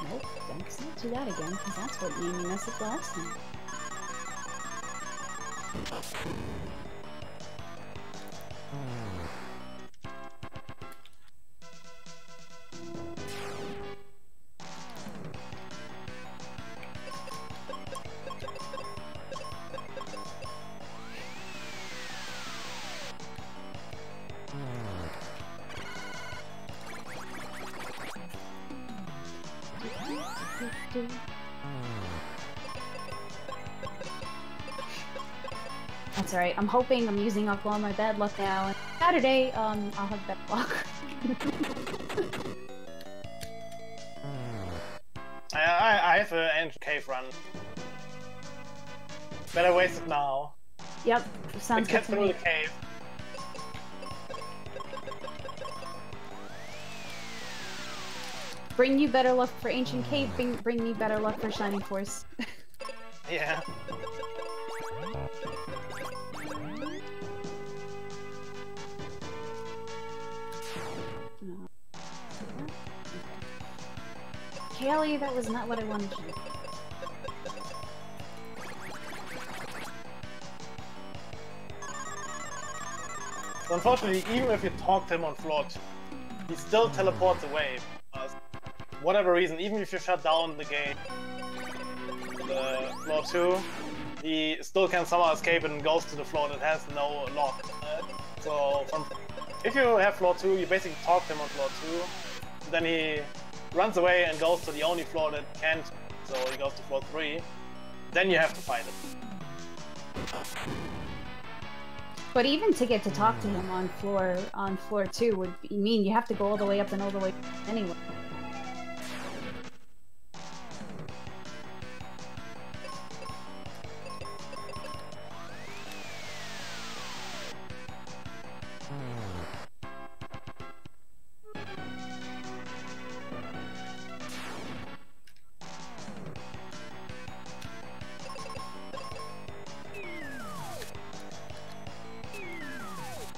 Nope, don't do that again, because that's what made me mess up last time. That's alright. I'm hoping I'm using up all my bad luck now. And Saturday, I'll have bad luck. I have an ancient cave run. Better waste it now. Yep, sounds good Get to through me. the cave. Bring you better luck for Ancient Cave, bring me better luck for Shining Force. Yeah. No. Okay. Kaylee, that was not what I wanted to do. So unfortunately, even if you talk to him on floor 2, he still teleports away. Whatever reason, even if you shut down the gate, the floor 2, he still can somehow escape and goes to the floor that has no lock. So if you have floor 2, you basically talk to him on floor 2, then he runs away and goes to the only floor that can't, so he goes to floor 3, then you have to fight it. But even to get to talk to him on floor 2 would mean you have to go all the way up and all the way anyway.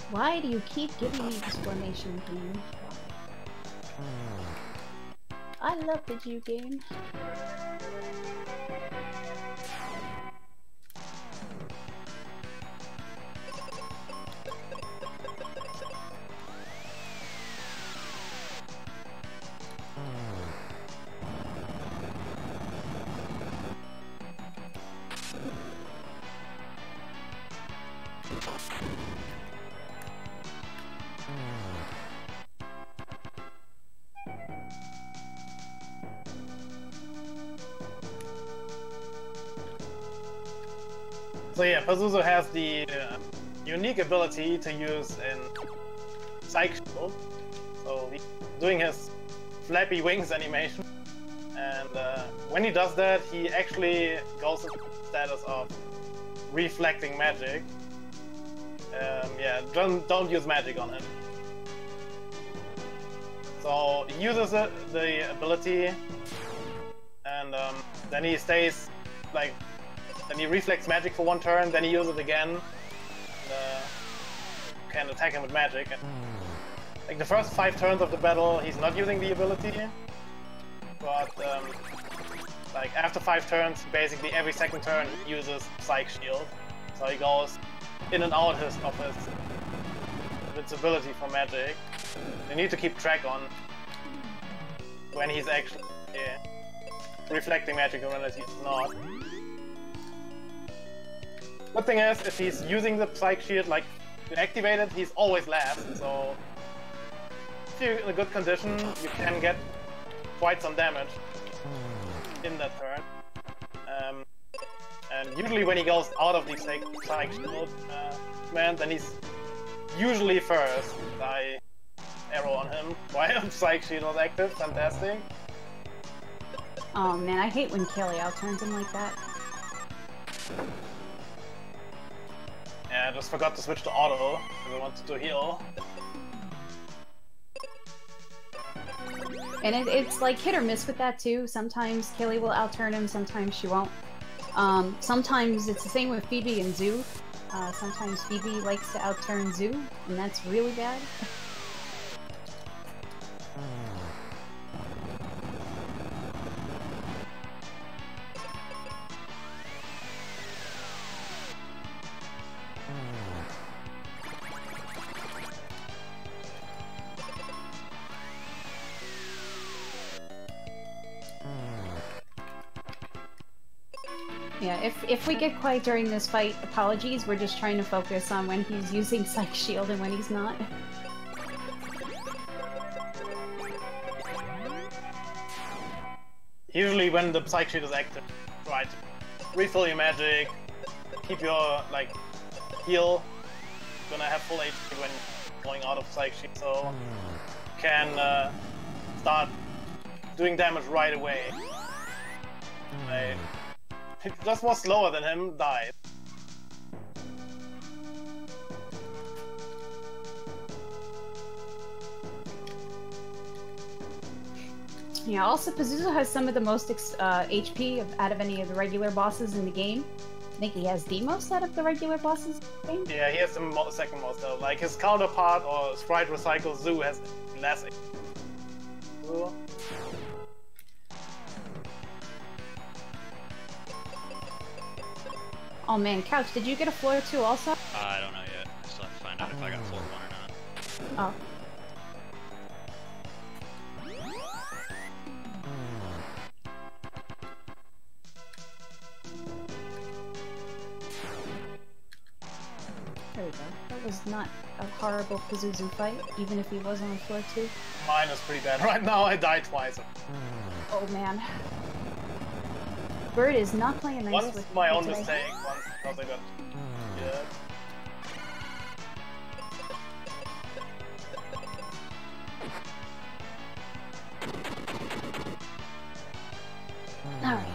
Why do you keep giving me explanation game? I love the Jew game. So yeah, Pazuzu has the unique ability to use in Psycho. So he's doing his flappy wings animation, and when he does that, he actually goes into the status of reflecting magic. Yeah, don't use magic on him. So he uses the ability, and then he stays like, then he reflects magic for one turn, then he uses it again, and, can attack him with magic. And, like the first 5 turns of the battle, he's not using the ability, but like after 5 turns, basically every second turn he uses Psych Shield, so he goes in and out of his invincibility for magic. You need to keep track on when he's actually reflecting magic and when he's not. Good thing is, if he's using the Psych Shield, like, you activate it, he's always last, so if you're in a good condition, you can get quite some damage in that turn. And usually when he goes out of the Psych Shield command, then he's usually first. I arrow on him while Psych Shield was active, fantastic. Oh man, I hate when Kelly outturns him like that. Yeah, I just forgot to switch to auto, because I wanted to heal. And it's like hit or miss with that too. Sometimes Kelly will outturn him, sometimes she won't. Sometimes it's the same with Phoebe and Zoo. Sometimes Phoebe likes to outturn Zoo, and that's really bad. Yeah, if we get quiet during this fight, apologies, we're just trying to focus on when he's using Psych Shield and when he's not. Usually when the Psych Shield is active, try to refill your magic, keep your, like, heal. You're gonna have full HP when going out of Psych Shield, so you can start doing damage right away. He just was slower than him, died. Yeah, also Pazuzu has some of the most HP out of any of the regular bosses in the game. I think he has the most out of the regular bosses in the game. Yeah, he has the second most though. Like his counterpart or Sprite Recycle Zoo has less HP. Oh man, Couch, did you get a floor 2 also? I don't know yet. I still have to find out if I got floor 1 or not. Oh. There we go. That was not a horrible Pazuzu fight, even if he was on floor 2. Mine is pretty bad right now. I died twice. Oh man. Bird is not playing nice Once with my me own today. mistake, once because I got Alright.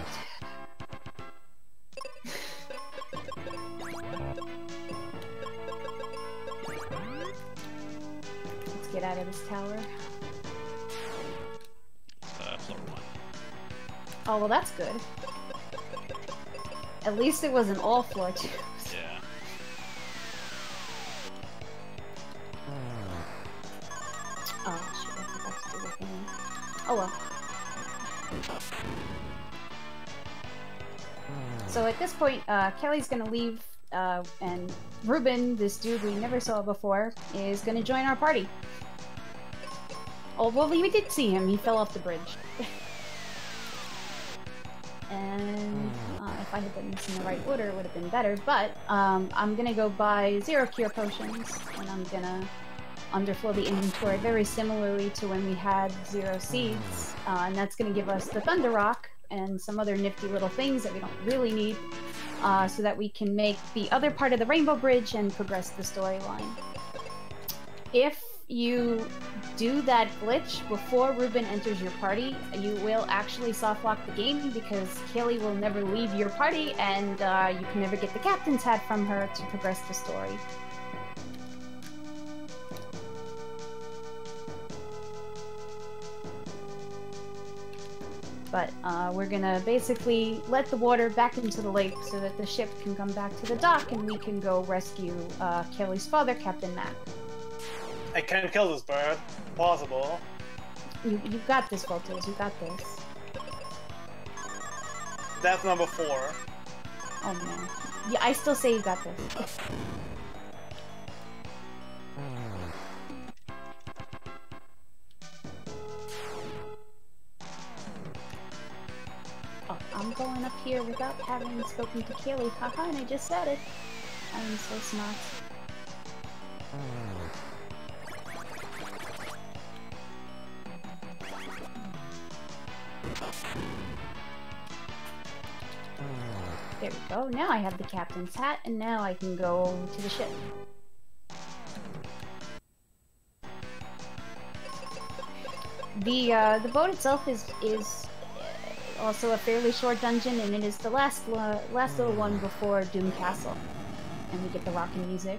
Let's get out of this tower. Floor 1. Oh, well that's good. At least it wasn't all floor 2. Yeah. Oh shit, I forgot to do the thing. Oh well. So at this point, Kelly's gonna leave, and Ruben, this dude we never saw before, is gonna join our party. Oh, well, we did see him. He fell off the bridge. And if I had done this in the right order, it would have been better. But I'm gonna go buy 0 cure potions, and I'm gonna underflow the inventory very similarly to when we had 0 seeds, and that's gonna give us the Thunder Rock and some other nifty little things that we don't really need, so that we can make the other part of the Rainbow Bridge and progress the storyline. If you do that glitch before Ruben enters your party, you will actually soft lock the game because Kaylee will never leave your party, and you can never get the captain's hat from her to progress the story. But we're gonna basically let the water back into the lake so that the ship can come back to the dock and we can go rescue Kelly's father, Captain Mac. I can't kill this bird. Possible. You got this, Vultus. You got this. That's number 4. Oh man. Yeah, I still say you got this. Oh, I'm going up here without having spoken to Kaylee. Haha, and I just said it. I am so smart. There we go. Now I have the captain's hat, and now I can go to the ship. The boat itself is also a fairly short dungeon, and it is the last little one before Doom Castle, and we get the rockin' music.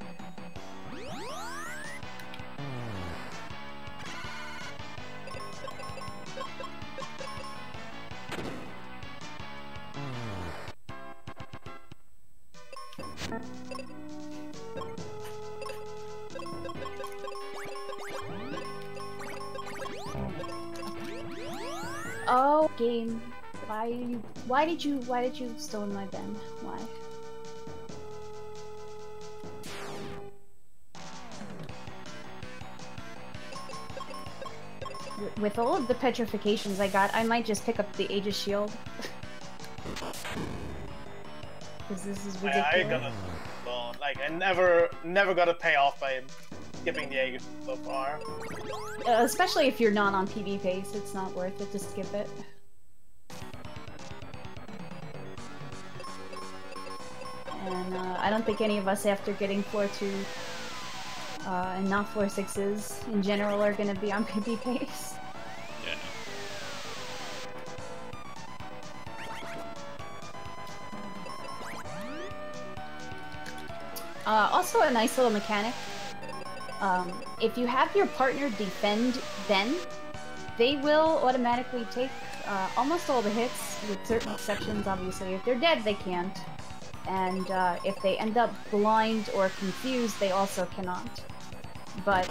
Oh, game. Why did you steal my Ben? Why? With all of the petrifications I got, I might just pick up the Aegis Shield. Because this is ridiculous. I never got a payoff by skipping the Aegis so far. Especially if you're not on PB pace, it's not worth it to skip it. And I don't think any of us, after getting floor 2 and not floor 6s in general, are going to be on PB pace. Yeah. Also a nice little mechanic. If you have your partner defend then, they will automatically take almost all the hits, with certain exceptions, obviously. If they're dead, they can't. And if they end up blind or confused, they also cannot. But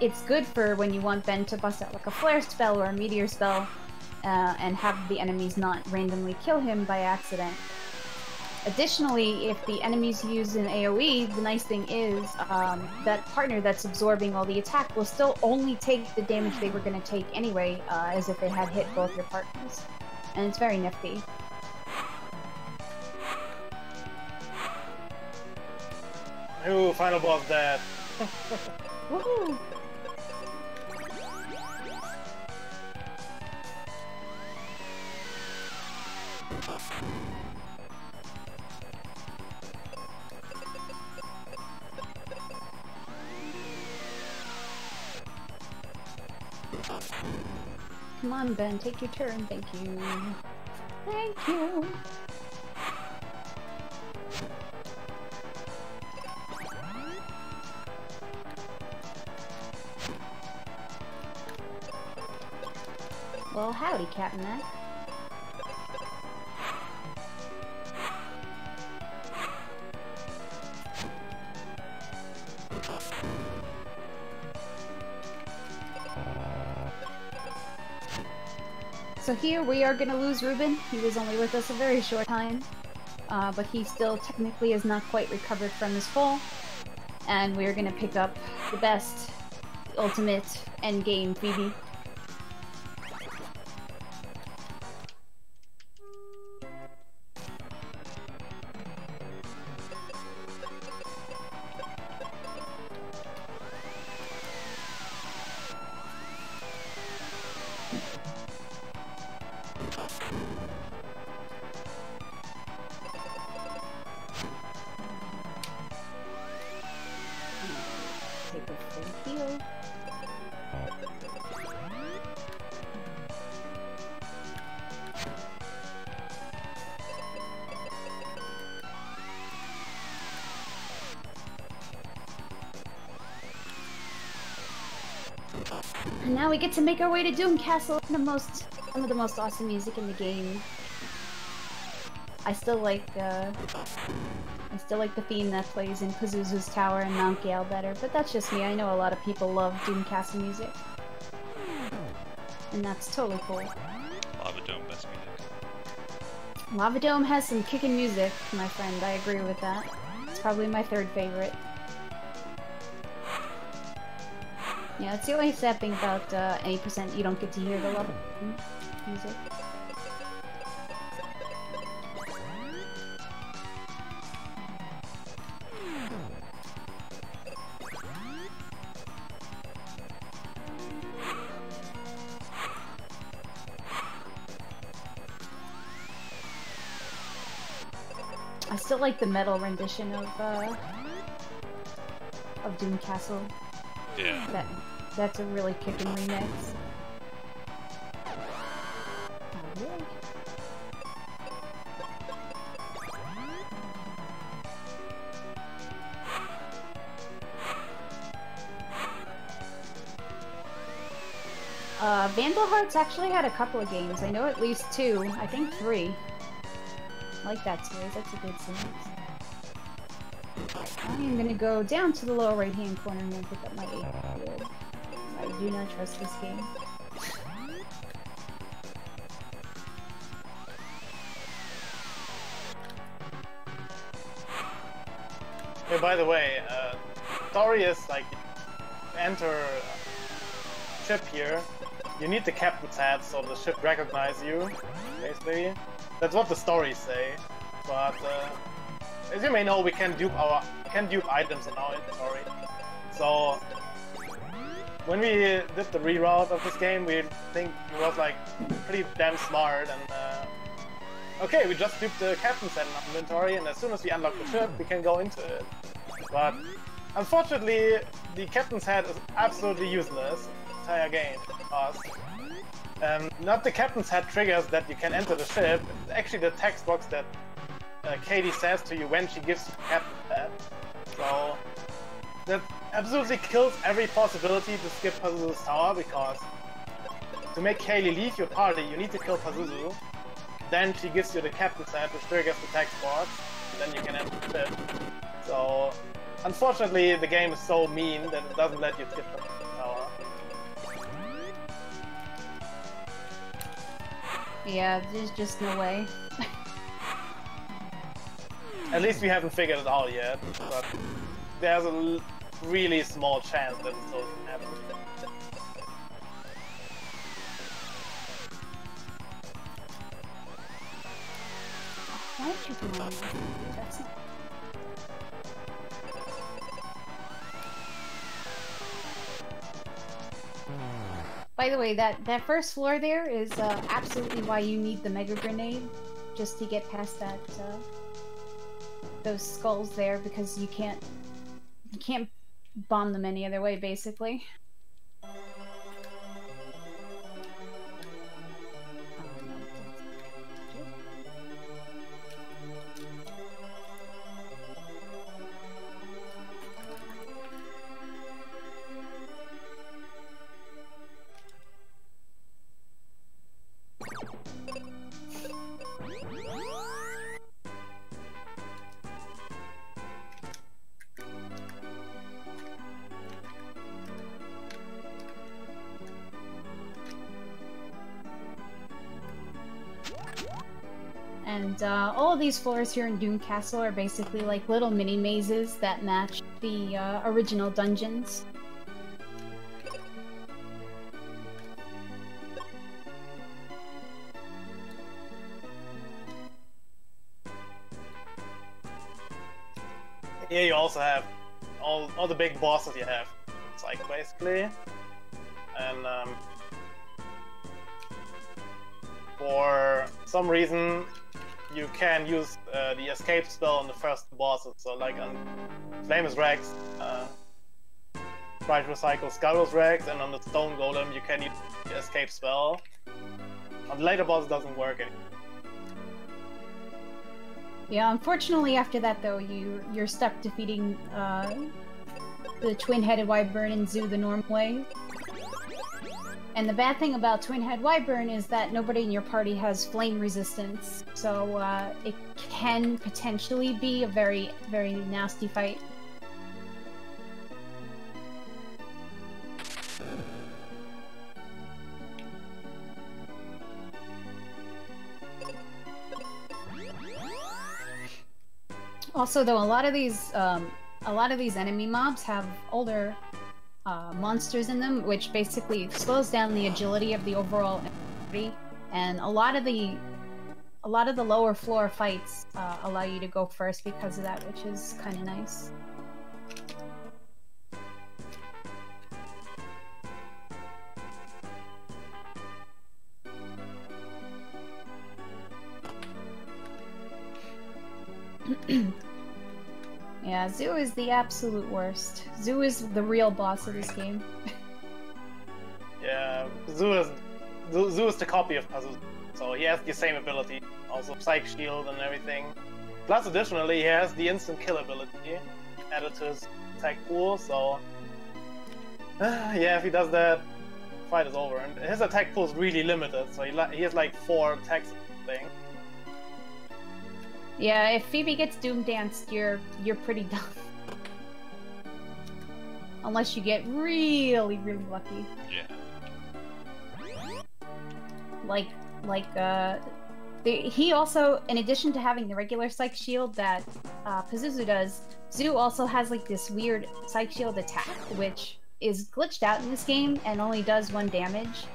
it's good for when you want Ben to bust out like a flare spell or a meteor spell and have the enemies not randomly kill him by accident. Additionally, if the enemies use an AoE, the nice thing is that partner that's absorbing all the attack will still only take the damage they were going to take anyway, as if they had hit both your partners. And it's very nifty. Ooh, final boss dead. Woohoo! Come on, Ben, take your turn. Thank you. Thank you. Well, howdy, Captain Mac. So here we are gonna lose Ruben. He was only with us a very short time, but he still technically has not quite recovered from his fall. And we're gonna pick up the best, ultimate endgame Phoebe. Take a full heal. And now we get to make our way to Doom Castle, some of the most awesome music in the game. I still like the theme that plays in Pazuzu's Tower and Mount Gale better, but that's just me. I know a lot of people love Doom Castle music. And that's totally cool. Lava Dome, best music. Lava Dome has some kickin' music, my friend. I agree with that. It's probably my third favorite. Yeah, it's the only sad thing about 80% you don't get to hear the Lava Dome music. I still like the metal rendition of Doom Castle. Yeah. That's a really kickin' remix. Oh, really? Vandal Hearts actually had a couple of games. I know at least 2. I think 3. I like that series. That's a good series. I'm gonna go down to the lower right hand corner and pick up my 8th field. I do not trust this game. Hey, by the way, story is like, enter ship here, you need the captain's hat so the ship recognizes you, basically. That's what the stories say, but as you may know, we can dupe items in our inventory. So when we did the reroute of this game, we think it was like pretty damn smart, and okay, we just duped the captain's hat in our inventory, and as soon as we unlock the ship, we can go into it. But unfortunately, the captain's hat is absolutely useless in the entire game because not the captain's hat triggers that you can enter the ship. It's actually the text box that Katie says to you when she gives you the captain's hat. So that absolutely kills every possibility to skip Pazuzu's tower, because to make Kaylee leave your party, you need to kill Pazuzu. Then she gives you the captain's hat, which triggers the text box, and then you can enter the ship. So unfortunately, the game is so mean that it doesn't let you skip the tower. Yeah, there's just no way. At least we haven't figured it out yet, but there's a really small chance that it doesn't happen. Why did you do that? That's not... By the way, that first floor there is absolutely why you need the Mega Grenade, just to get past that those skulls there, because you can't bomb them any other way, basically. And all of these floors here in Doom Castle are basically like little mini mazes that match the original dungeons. Here you also have all the big bosses you have. It's like basically, and for some reason you can use the escape spell on the first bosses. So like on Flamus Rex, Bright Recycle Scarus Rex, and on the Stone Golem you can use the escape spell. On the later boss it doesn't work anymore. Yeah, unfortunately after that though, you're stuck defeating the twin-headed wyvern and Zoo the normal way. And the bad thing about Twin-Head Wyvern is that nobody in your party has flame resistance, so it can potentially be a very, very nasty fight. Also, though, a lot of these enemy mobs have older monsters in them, which basically slows down the agility of the overall party. And a lot of the lower floor fights allow you to go first because of that, which is kind of nice. Yeah, Zoo is the absolute worst. Zoo is the real boss of this game. Yeah, Zoo is the copy of Pazuzu, so he has the same ability, also Psych Shield and everything. Plus, additionally, he has the instant kill ability added to his attack pool, so... yeah, if he does that, fight is over. And his attack pool is really limited, so he has like 4 attacks thing. Yeah, if Phoebe gets Doom Danced, you're pretty done. Unless you get really, really lucky. Yeah. He also, in addition to having the regular Psych Shield that Pazuzu does, Zoo also has like this weird Psych Shield attack, which is glitched out in this game and only does 1 damage.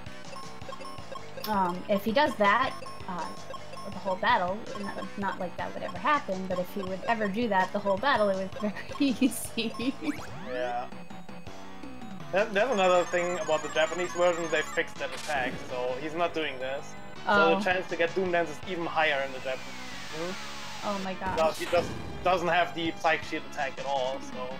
If he does that, the whole battle, not like that would ever happen, but if he would ever do that the whole battle, it was very easy. Yeah. There's another thing about the Japanese version, they fixed that attack, so he's not doing this. So the chance to get Doom Dance is even higher in the Japanese. Oh my gosh. Because he just doesn't have the Psych Shield attack at all, so...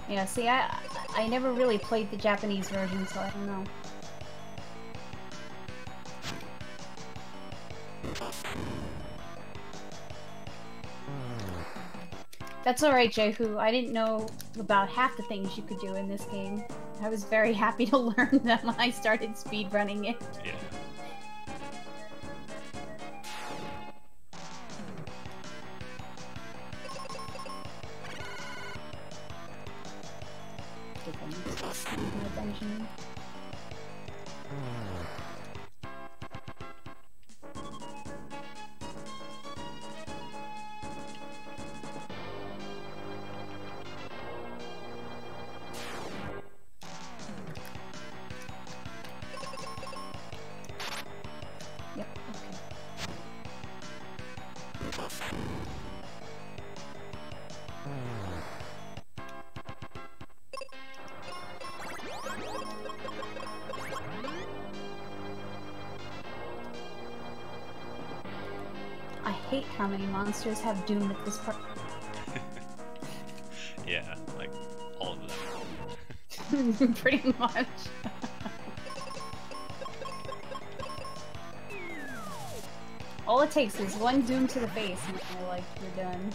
Yeah, see, I never really played the Japanese version, so I don't know. That's alright, Jehu. I didn't know about half the things you could do in this game. I was very happy to learn them when I started speedrunning it. Yeah. Dungeon. Yep, okay. I hate how many monsters have Doom at this part. Yeah, like all of them. Pretty much. All it takes is 1 Doom to the face and you're like, you're done.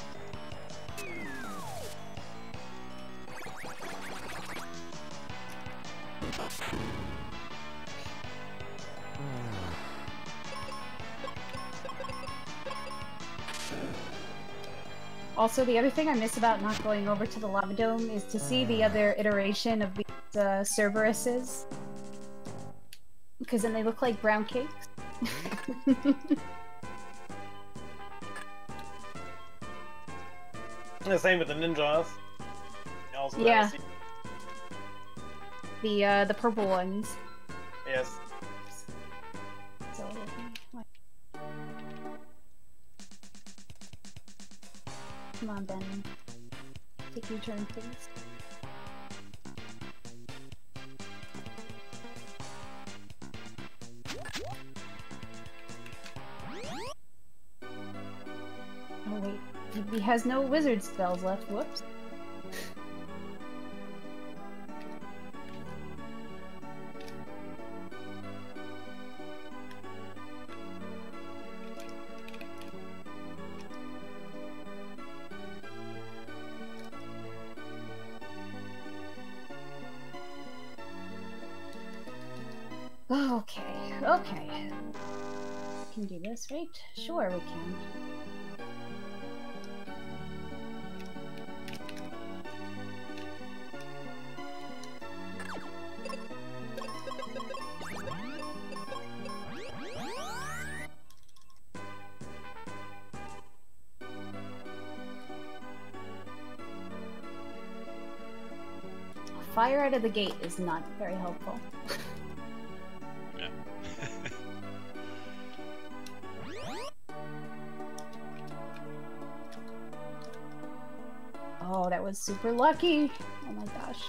Also, the other thing I miss about not going over to the Lava Dome is to see the other iteration of these Cerberuses. Because then they look like brown cakes. The same with the ninjas. Yeah. The purple ones. Yes. So, come on, Ben. Take your turn, please. Oh wait, Phoebe has no wizard spells left. Whoops. Okay. Can do this, right? Sure, we can. Fire out of the gate is not very helpful. Yeah. Oh, that was super lucky. Oh my gosh.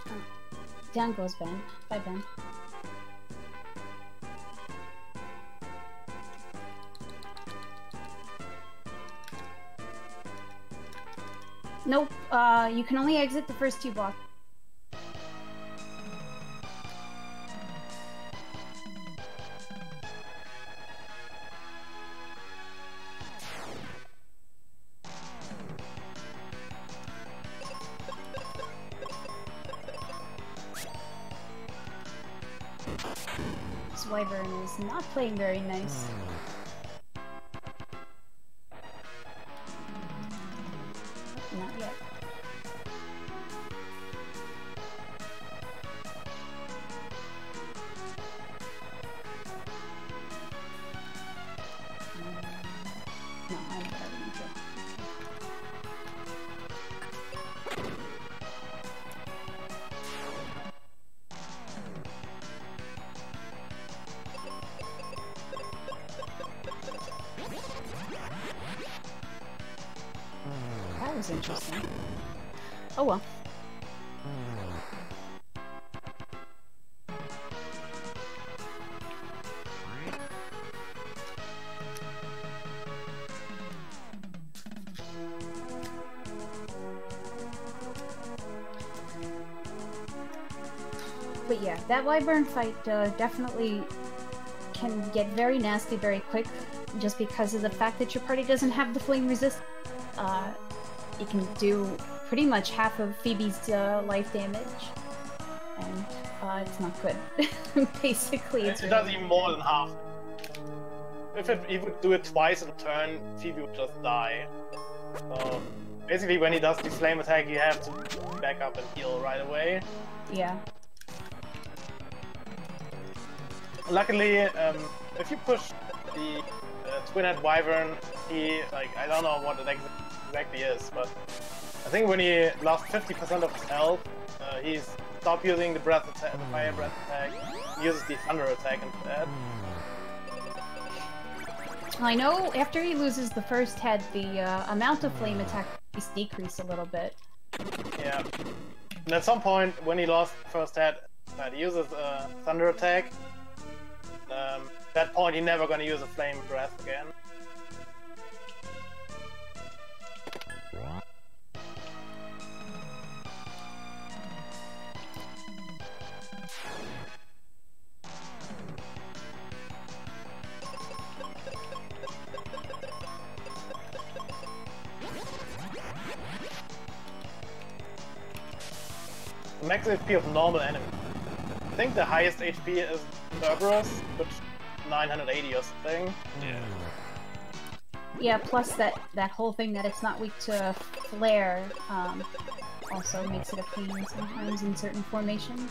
Oh. Down goes Ben. Bye, Ben. Nope, you can only exit the first 2 blocks. This wyvern is not playing very nice. Not yet. No, I'm better than you. That was interesting. Oh well. But yeah, that wyvern fight definitely can get very nasty very quick, just because of the fact that your party doesn't have the flame resist. You can do pretty much half of Phoebe's life damage, and it's not good. Basically, it's it does even more than half. If he would do it twice in a turn, Phoebe would just die. So basically, when he does the flame attack, you have to back up and heal right away. Yeah. Luckily, if you push the twin-head wyvern, he, like, I don't know what it exactly is, but I think when he lost 50% of his health, he's stopped using the breath attack, the fire breath attack, he uses the thunder attack instead. I know after he loses the first head, the amount of flame attack is decreased a little bit. Yeah. And at some point, when he lost the first head, he uses a thunder attack. At that point, he's never gonna use a flame breath again. The max HP of normal enemies. I think the highest HP is Cerberus, which 980 or something. Yeah. Yeah, plus that whole thing that it's not weak to flare also makes it a pain sometimes in certain formations.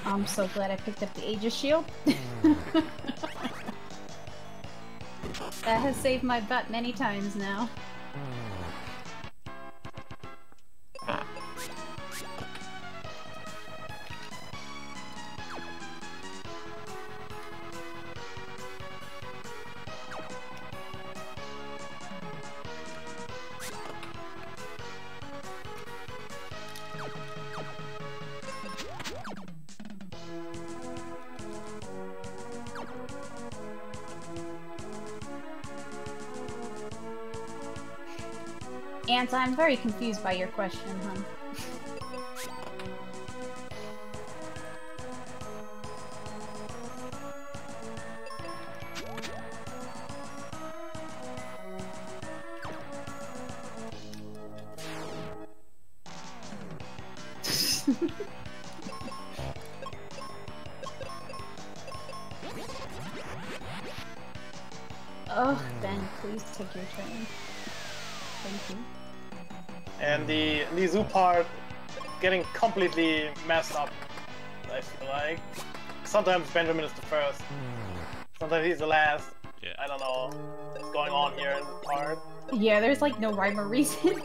I'm so glad I picked up the Aegis Shield. That has saved my butt many times now. Ant, I'm very confused by your question, hon. Oh, Ben, please take your turn. Thank you. And the zoo part getting completely messed up, I feel like. Sometimes Benjamin is the first. Sometimes he's the last. Yeah. I don't know what's going on here in the part. Yeah, there's like no rhyme or reason.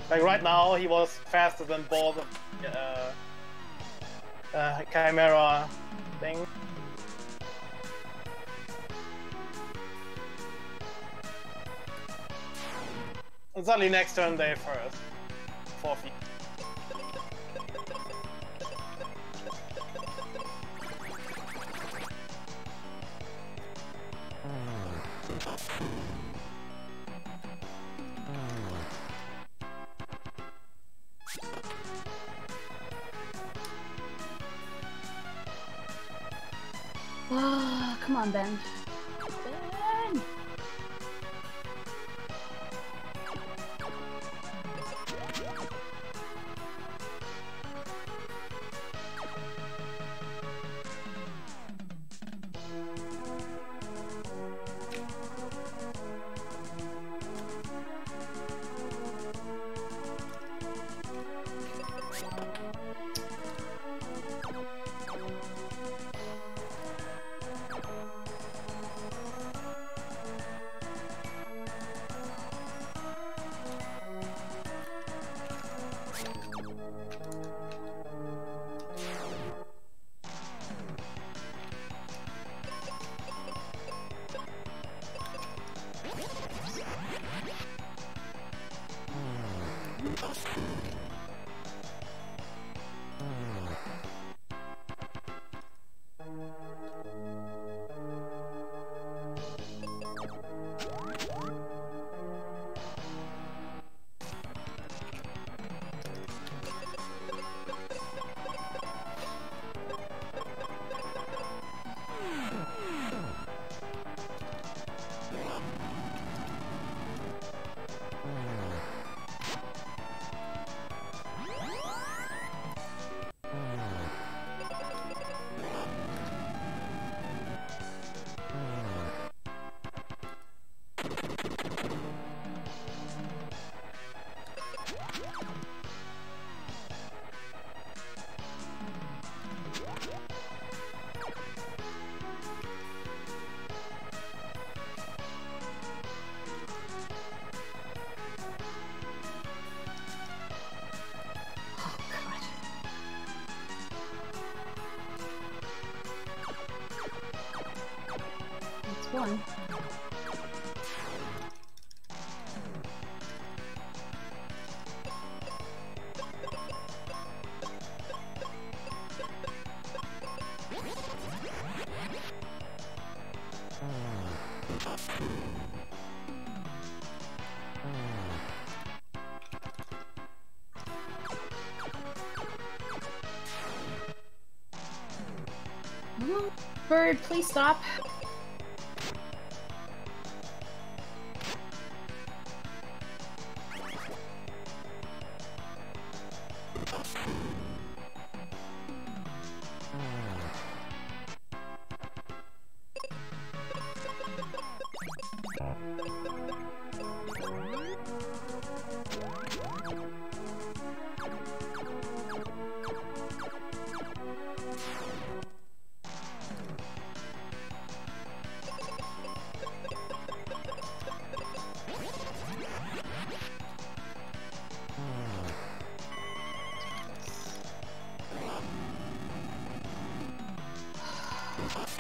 Like right now, he was faster than both Chimera thing. And suddenly next turn they first. 4 feet. Oh, come on, Ben. Ben! One. Bird, please stop.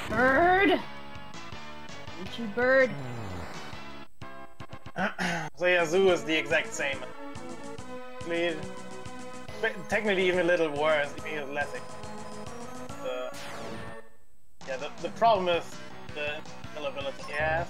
Bird! Ain't you, Bird? So yeah, Zoo is the exact same. Technically even a little worse, even less. Yeah, the problem is the ability he has.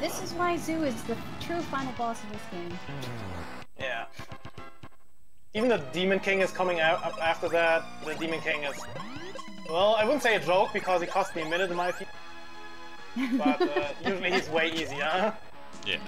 This is why Zoo is the true final boss of this game. Yeah. Even the Demon King is coming out up after that. The Demon King is, well, I wouldn't say a joke because he cost me a minute in my opinion. But usually he's way easier. Yeah.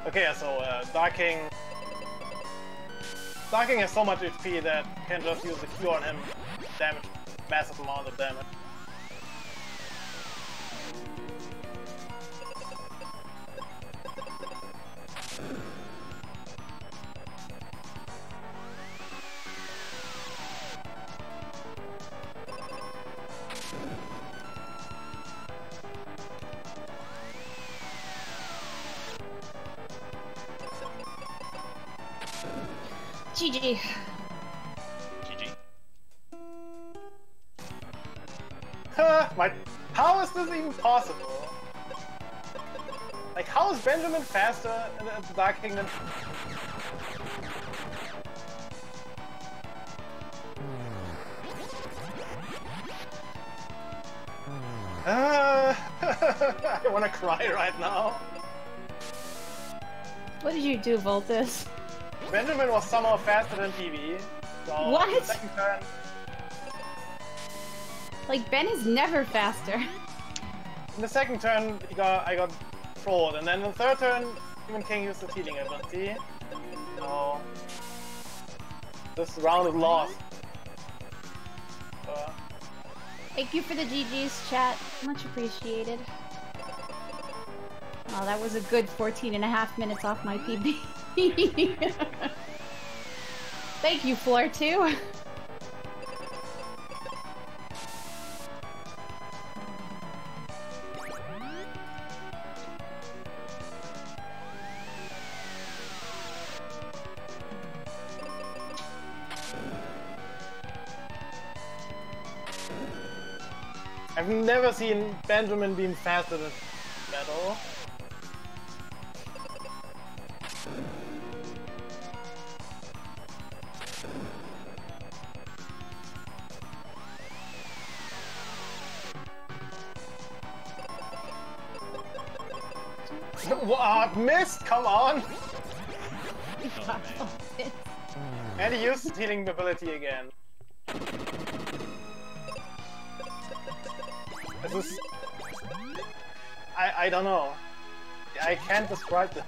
Okay, so Dark King has so much HP that you can just use the Cure on him, damage massive amount of damage. GG. GG. How is this even possible? Like, how is Benjamin faster at the Dark King than... I wanna cry right now. What did you do, Vultus? Benjamin was somehow faster than PB. So What? The second turn, Like, Ben is never faster. in the second turn, I got trolled, and then in the third turn, Demon King used the healing ability. So this round is lost. Thank you for the GG's, chat. Much appreciated. Oh, that was a good 14.5 minutes off my PB. Thank you, Floor 2. I've never seen Benjamin being faster than Metal. Missed! Come on! Oh, man. And he used healing ability again. This is... I don't know. I can't describe this.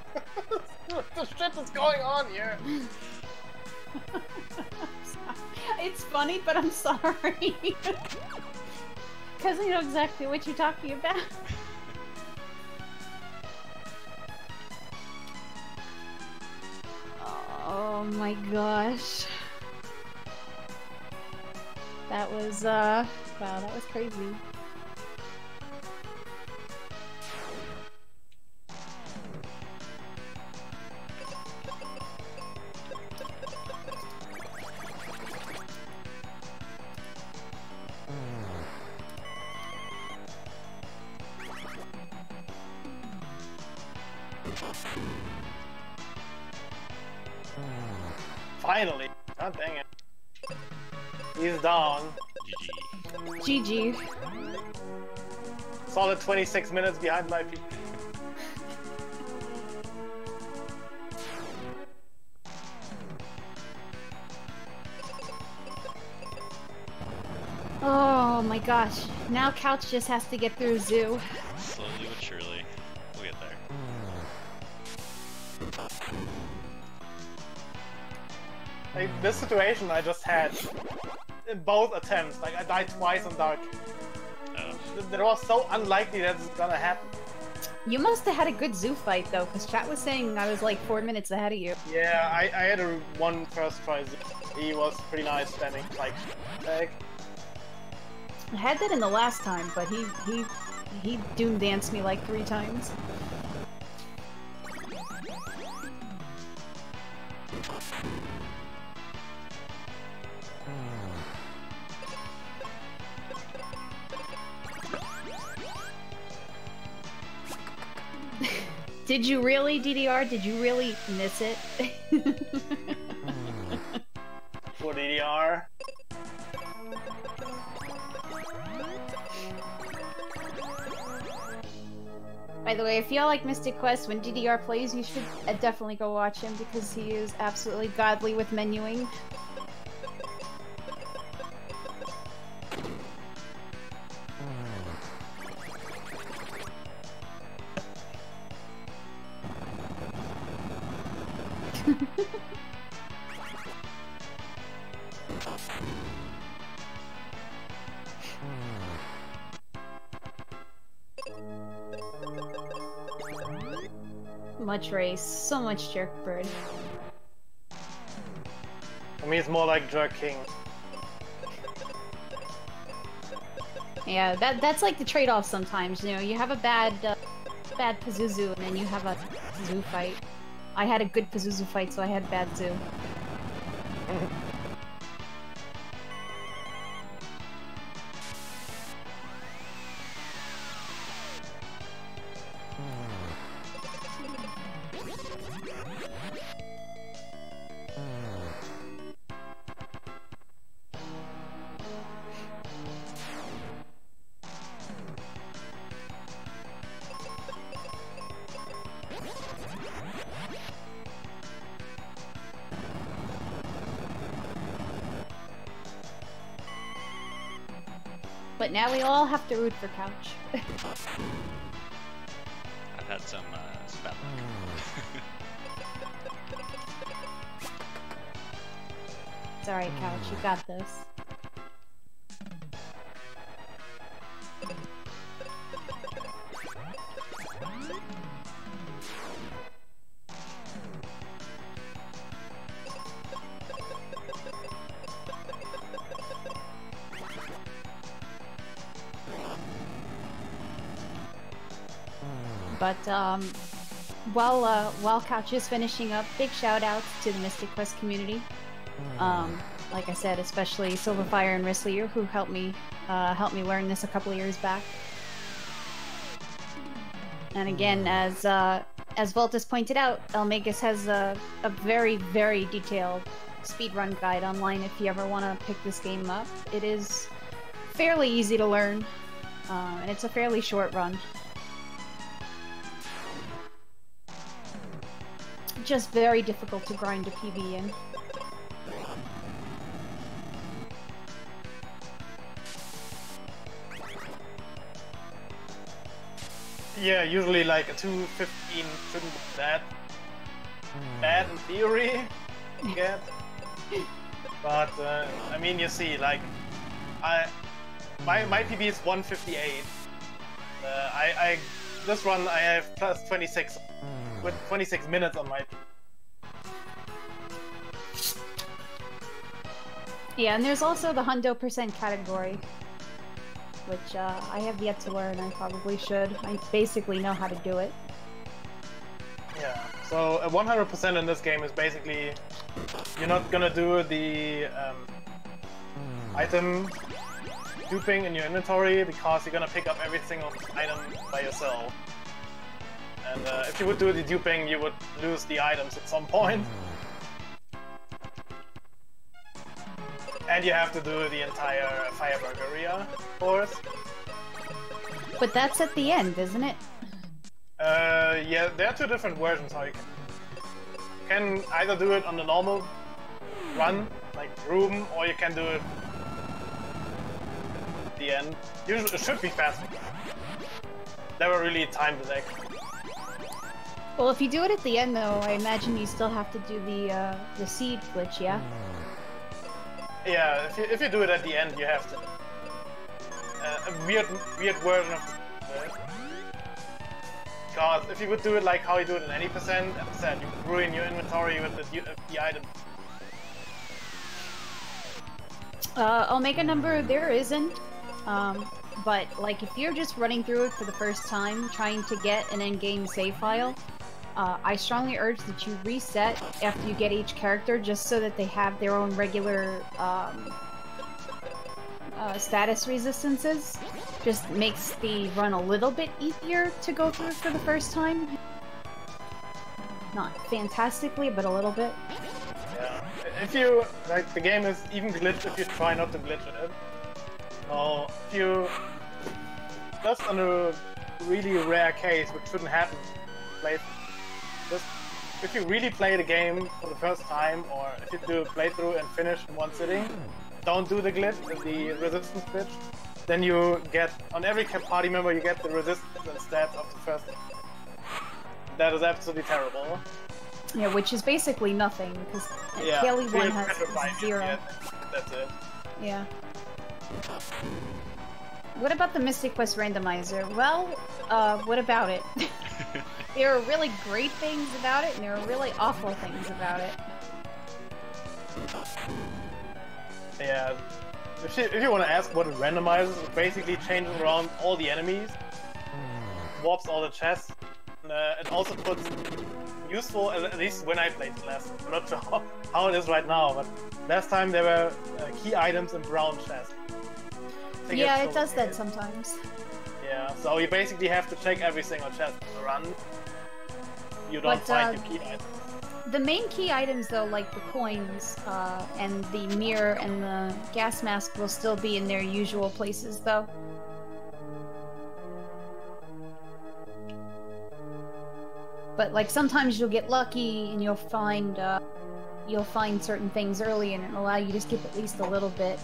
What the shit is going on here? It's funny, but I'm sorry. Because I know exactly what you're talking about. Oh my gosh. That was, wow, that was crazy. Finally! God dang it. He's down. GG. Solid 26 minutes behind my feet. Oh my gosh. Now Couch just has to get through Zoo. Slowly but surely, we'll get there. Like, this situation I just had in both attempts. Like, I died twice on Dark. Oh. It was so unlikely that it's gonna happen. You must have had a good Zoo fight though, because chat was saying I was like 4 minutes ahead of you. Yeah, I had a one first try. He was pretty nice standing like tag. I had that in the last time, but he doom danced me like 3 times. Did you really, DDR? Did you really miss it? For DDR. By the way, if y'all like Mystic Quest, when DDR plays, you should definitely go watch him because he is absolutely godly with menuing. Much race, so much jerk bird. I mean, it's more like Jerk King. Yeah, that's like the trade-off sometimes. You know, you have a bad Pazuzu, and then you have a Zoo fight. I had a good Pazuzu fight, so I had bad Zoo. But now we all have to root for Couch. I've had some bad luck. It's alright, Couch, you got this. But while Couch is finishing up, big shout out to the Mystic Quest community. Like I said, especially Silverfire and Wrestler who helped me learn this a couple of years back. And again, as Vultus pointed out, Elmagus has a very, very detailed speedrun guide online if you ever want to pick this game up. It is fairly easy to learn, and it's a fairly short run. just very difficult to grind a PB in. Yeah, usually like a 2:15 shouldn't be that bad in theory to get. But I mean, you see, like my PB is 1:58. This run I have plus 26 with 26 minutes on my. Yeah, and there's also the hundo % category, which I have yet to learn. I probably should. I basically know how to do it. Yeah, so 100% in this game is basically you're not gonna do the item duping in your inventory because you're gonna pick up every single item by yourself. And if you would do the duping, you would lose the items at some point. And you have to do the entire Fireberg area, of course. But that's at the end, isn't it? Yeah, there are two different versions how you can either do it on the normal run, like room, or you can do it at the end. Usually, it should be faster. Never really timed it actually. Well, if you do it at the end, though, I imagine you still have to do the seed glitch, yeah? Yeah, if you do it at the end, you have to. A weird version of the because if you would do it like how you do it in any %, as I said, you would ruin your inventory with the item. I'll make a number there isn't. But like if you're just running through it for the first time, trying to get an endgame save file, I strongly urge that you reset after you get each character just so that they have their own regular status resistances. Just makes the run a little bit easier to go through for the first time. Not fantastically, but a little bit. Yeah. If you, like, the game is even glitched if you try not to glitch it. So, if you, just on a really rare case, which shouldn't happen, just, if you really play the game for the first time, or if you do a playthrough and finish in one sitting, don't do the glitch, the resistance glitch, then you get, on every party member, you get the resistance and stats of the first. That is absolutely terrible. Yeah, which is basically nothing, because yeah, Kelly 1 has 0. Yeah, that's it. Yeah. What about the Mystic Quest randomizer? Well, what about it? There are really great things about it, and there are really awful things about it. Yeah, if you want to ask what it randomizes, it basically changes around all the enemies, warps all the chests, and it also puts useful, at least when I played it last, I'm not sure how it is right now, but last time there were key items in brown chests. Yeah, it does that sometimes. Yeah, so you basically have to check every single chest in the run. You don't find your key items. The main key items, though, like the coins and the mirror and the gas mask, will still be in their usual places, though. But like sometimes you'll get lucky and you'll find certain things early, and it'll allow you to skip at least a little bit.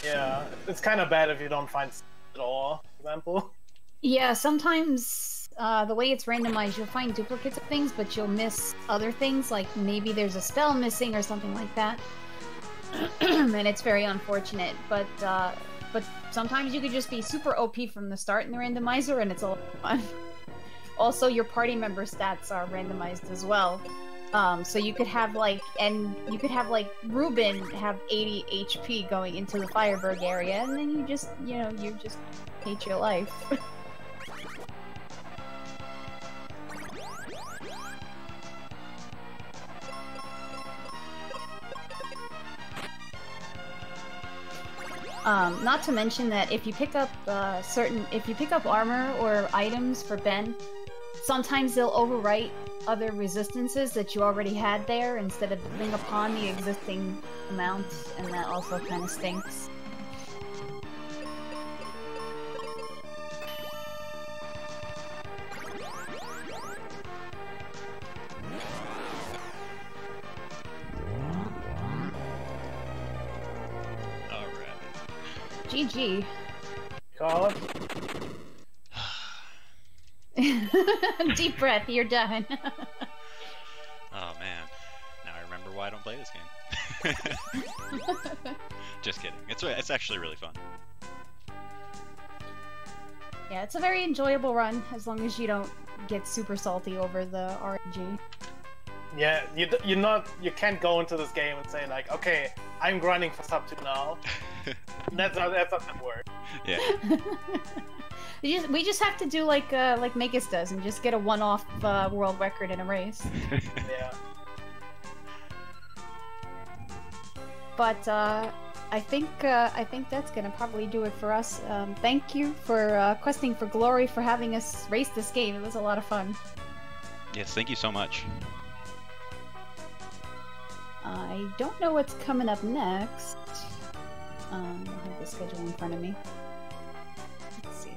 Yeah, it's kind of bad if you don't find at all, for example. Yeah, sometimes the way it's randomized, you'll find duplicates of things, but you'll miss other things, like maybe there's a spell missing or something like that. And it's very unfortunate, but sometimes you could just be super OP from the start in the randomizer, and it's a lot of fun. Also, your party member stats are randomized as well. So you could have like Ruben have 80 HP going into the Fireberg area, and then you just hate your life. Not to mention that if you pick up armor or items for Ben, sometimes they'll overwrite other resistances that you already had there instead of building upon the existing amounts, and that also kind of stinks. GG. God. Deep breath, you're done. Oh man, now I remember why I don't play this game. Just kidding. It's actually really fun. Yeah, it's a very enjoyable run as long as you don't get super salty over the RNG. Yeah, you can't go into this game and say like, okay, I'm grinding for sub 2 now. that's not gonna work. Yeah. We just have to do like Magus does and just get a one-off world record in a race. Yeah. But I think that's gonna probably do it for us. Thank you for Questing for Glory for having us race this game. It was a lot of fun. Yes, thank you so much. I don't know what's coming up next. I have the schedule in front of me. Let's see.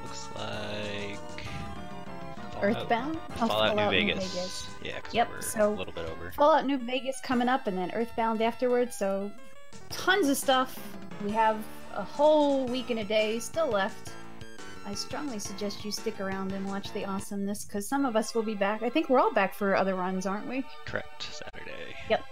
Looks like Earthbound? Fallout New Vegas. Yeah, because we're so a little bit over. Fallout New Vegas coming up, and then Earthbound afterwards. So tons of stuff. We have a whole week and a day still left. I strongly suggest you stick around and watch the awesomeness, because some of us will be back. I think we're all back for other runs, aren't we? Correct. Saturday. Yep.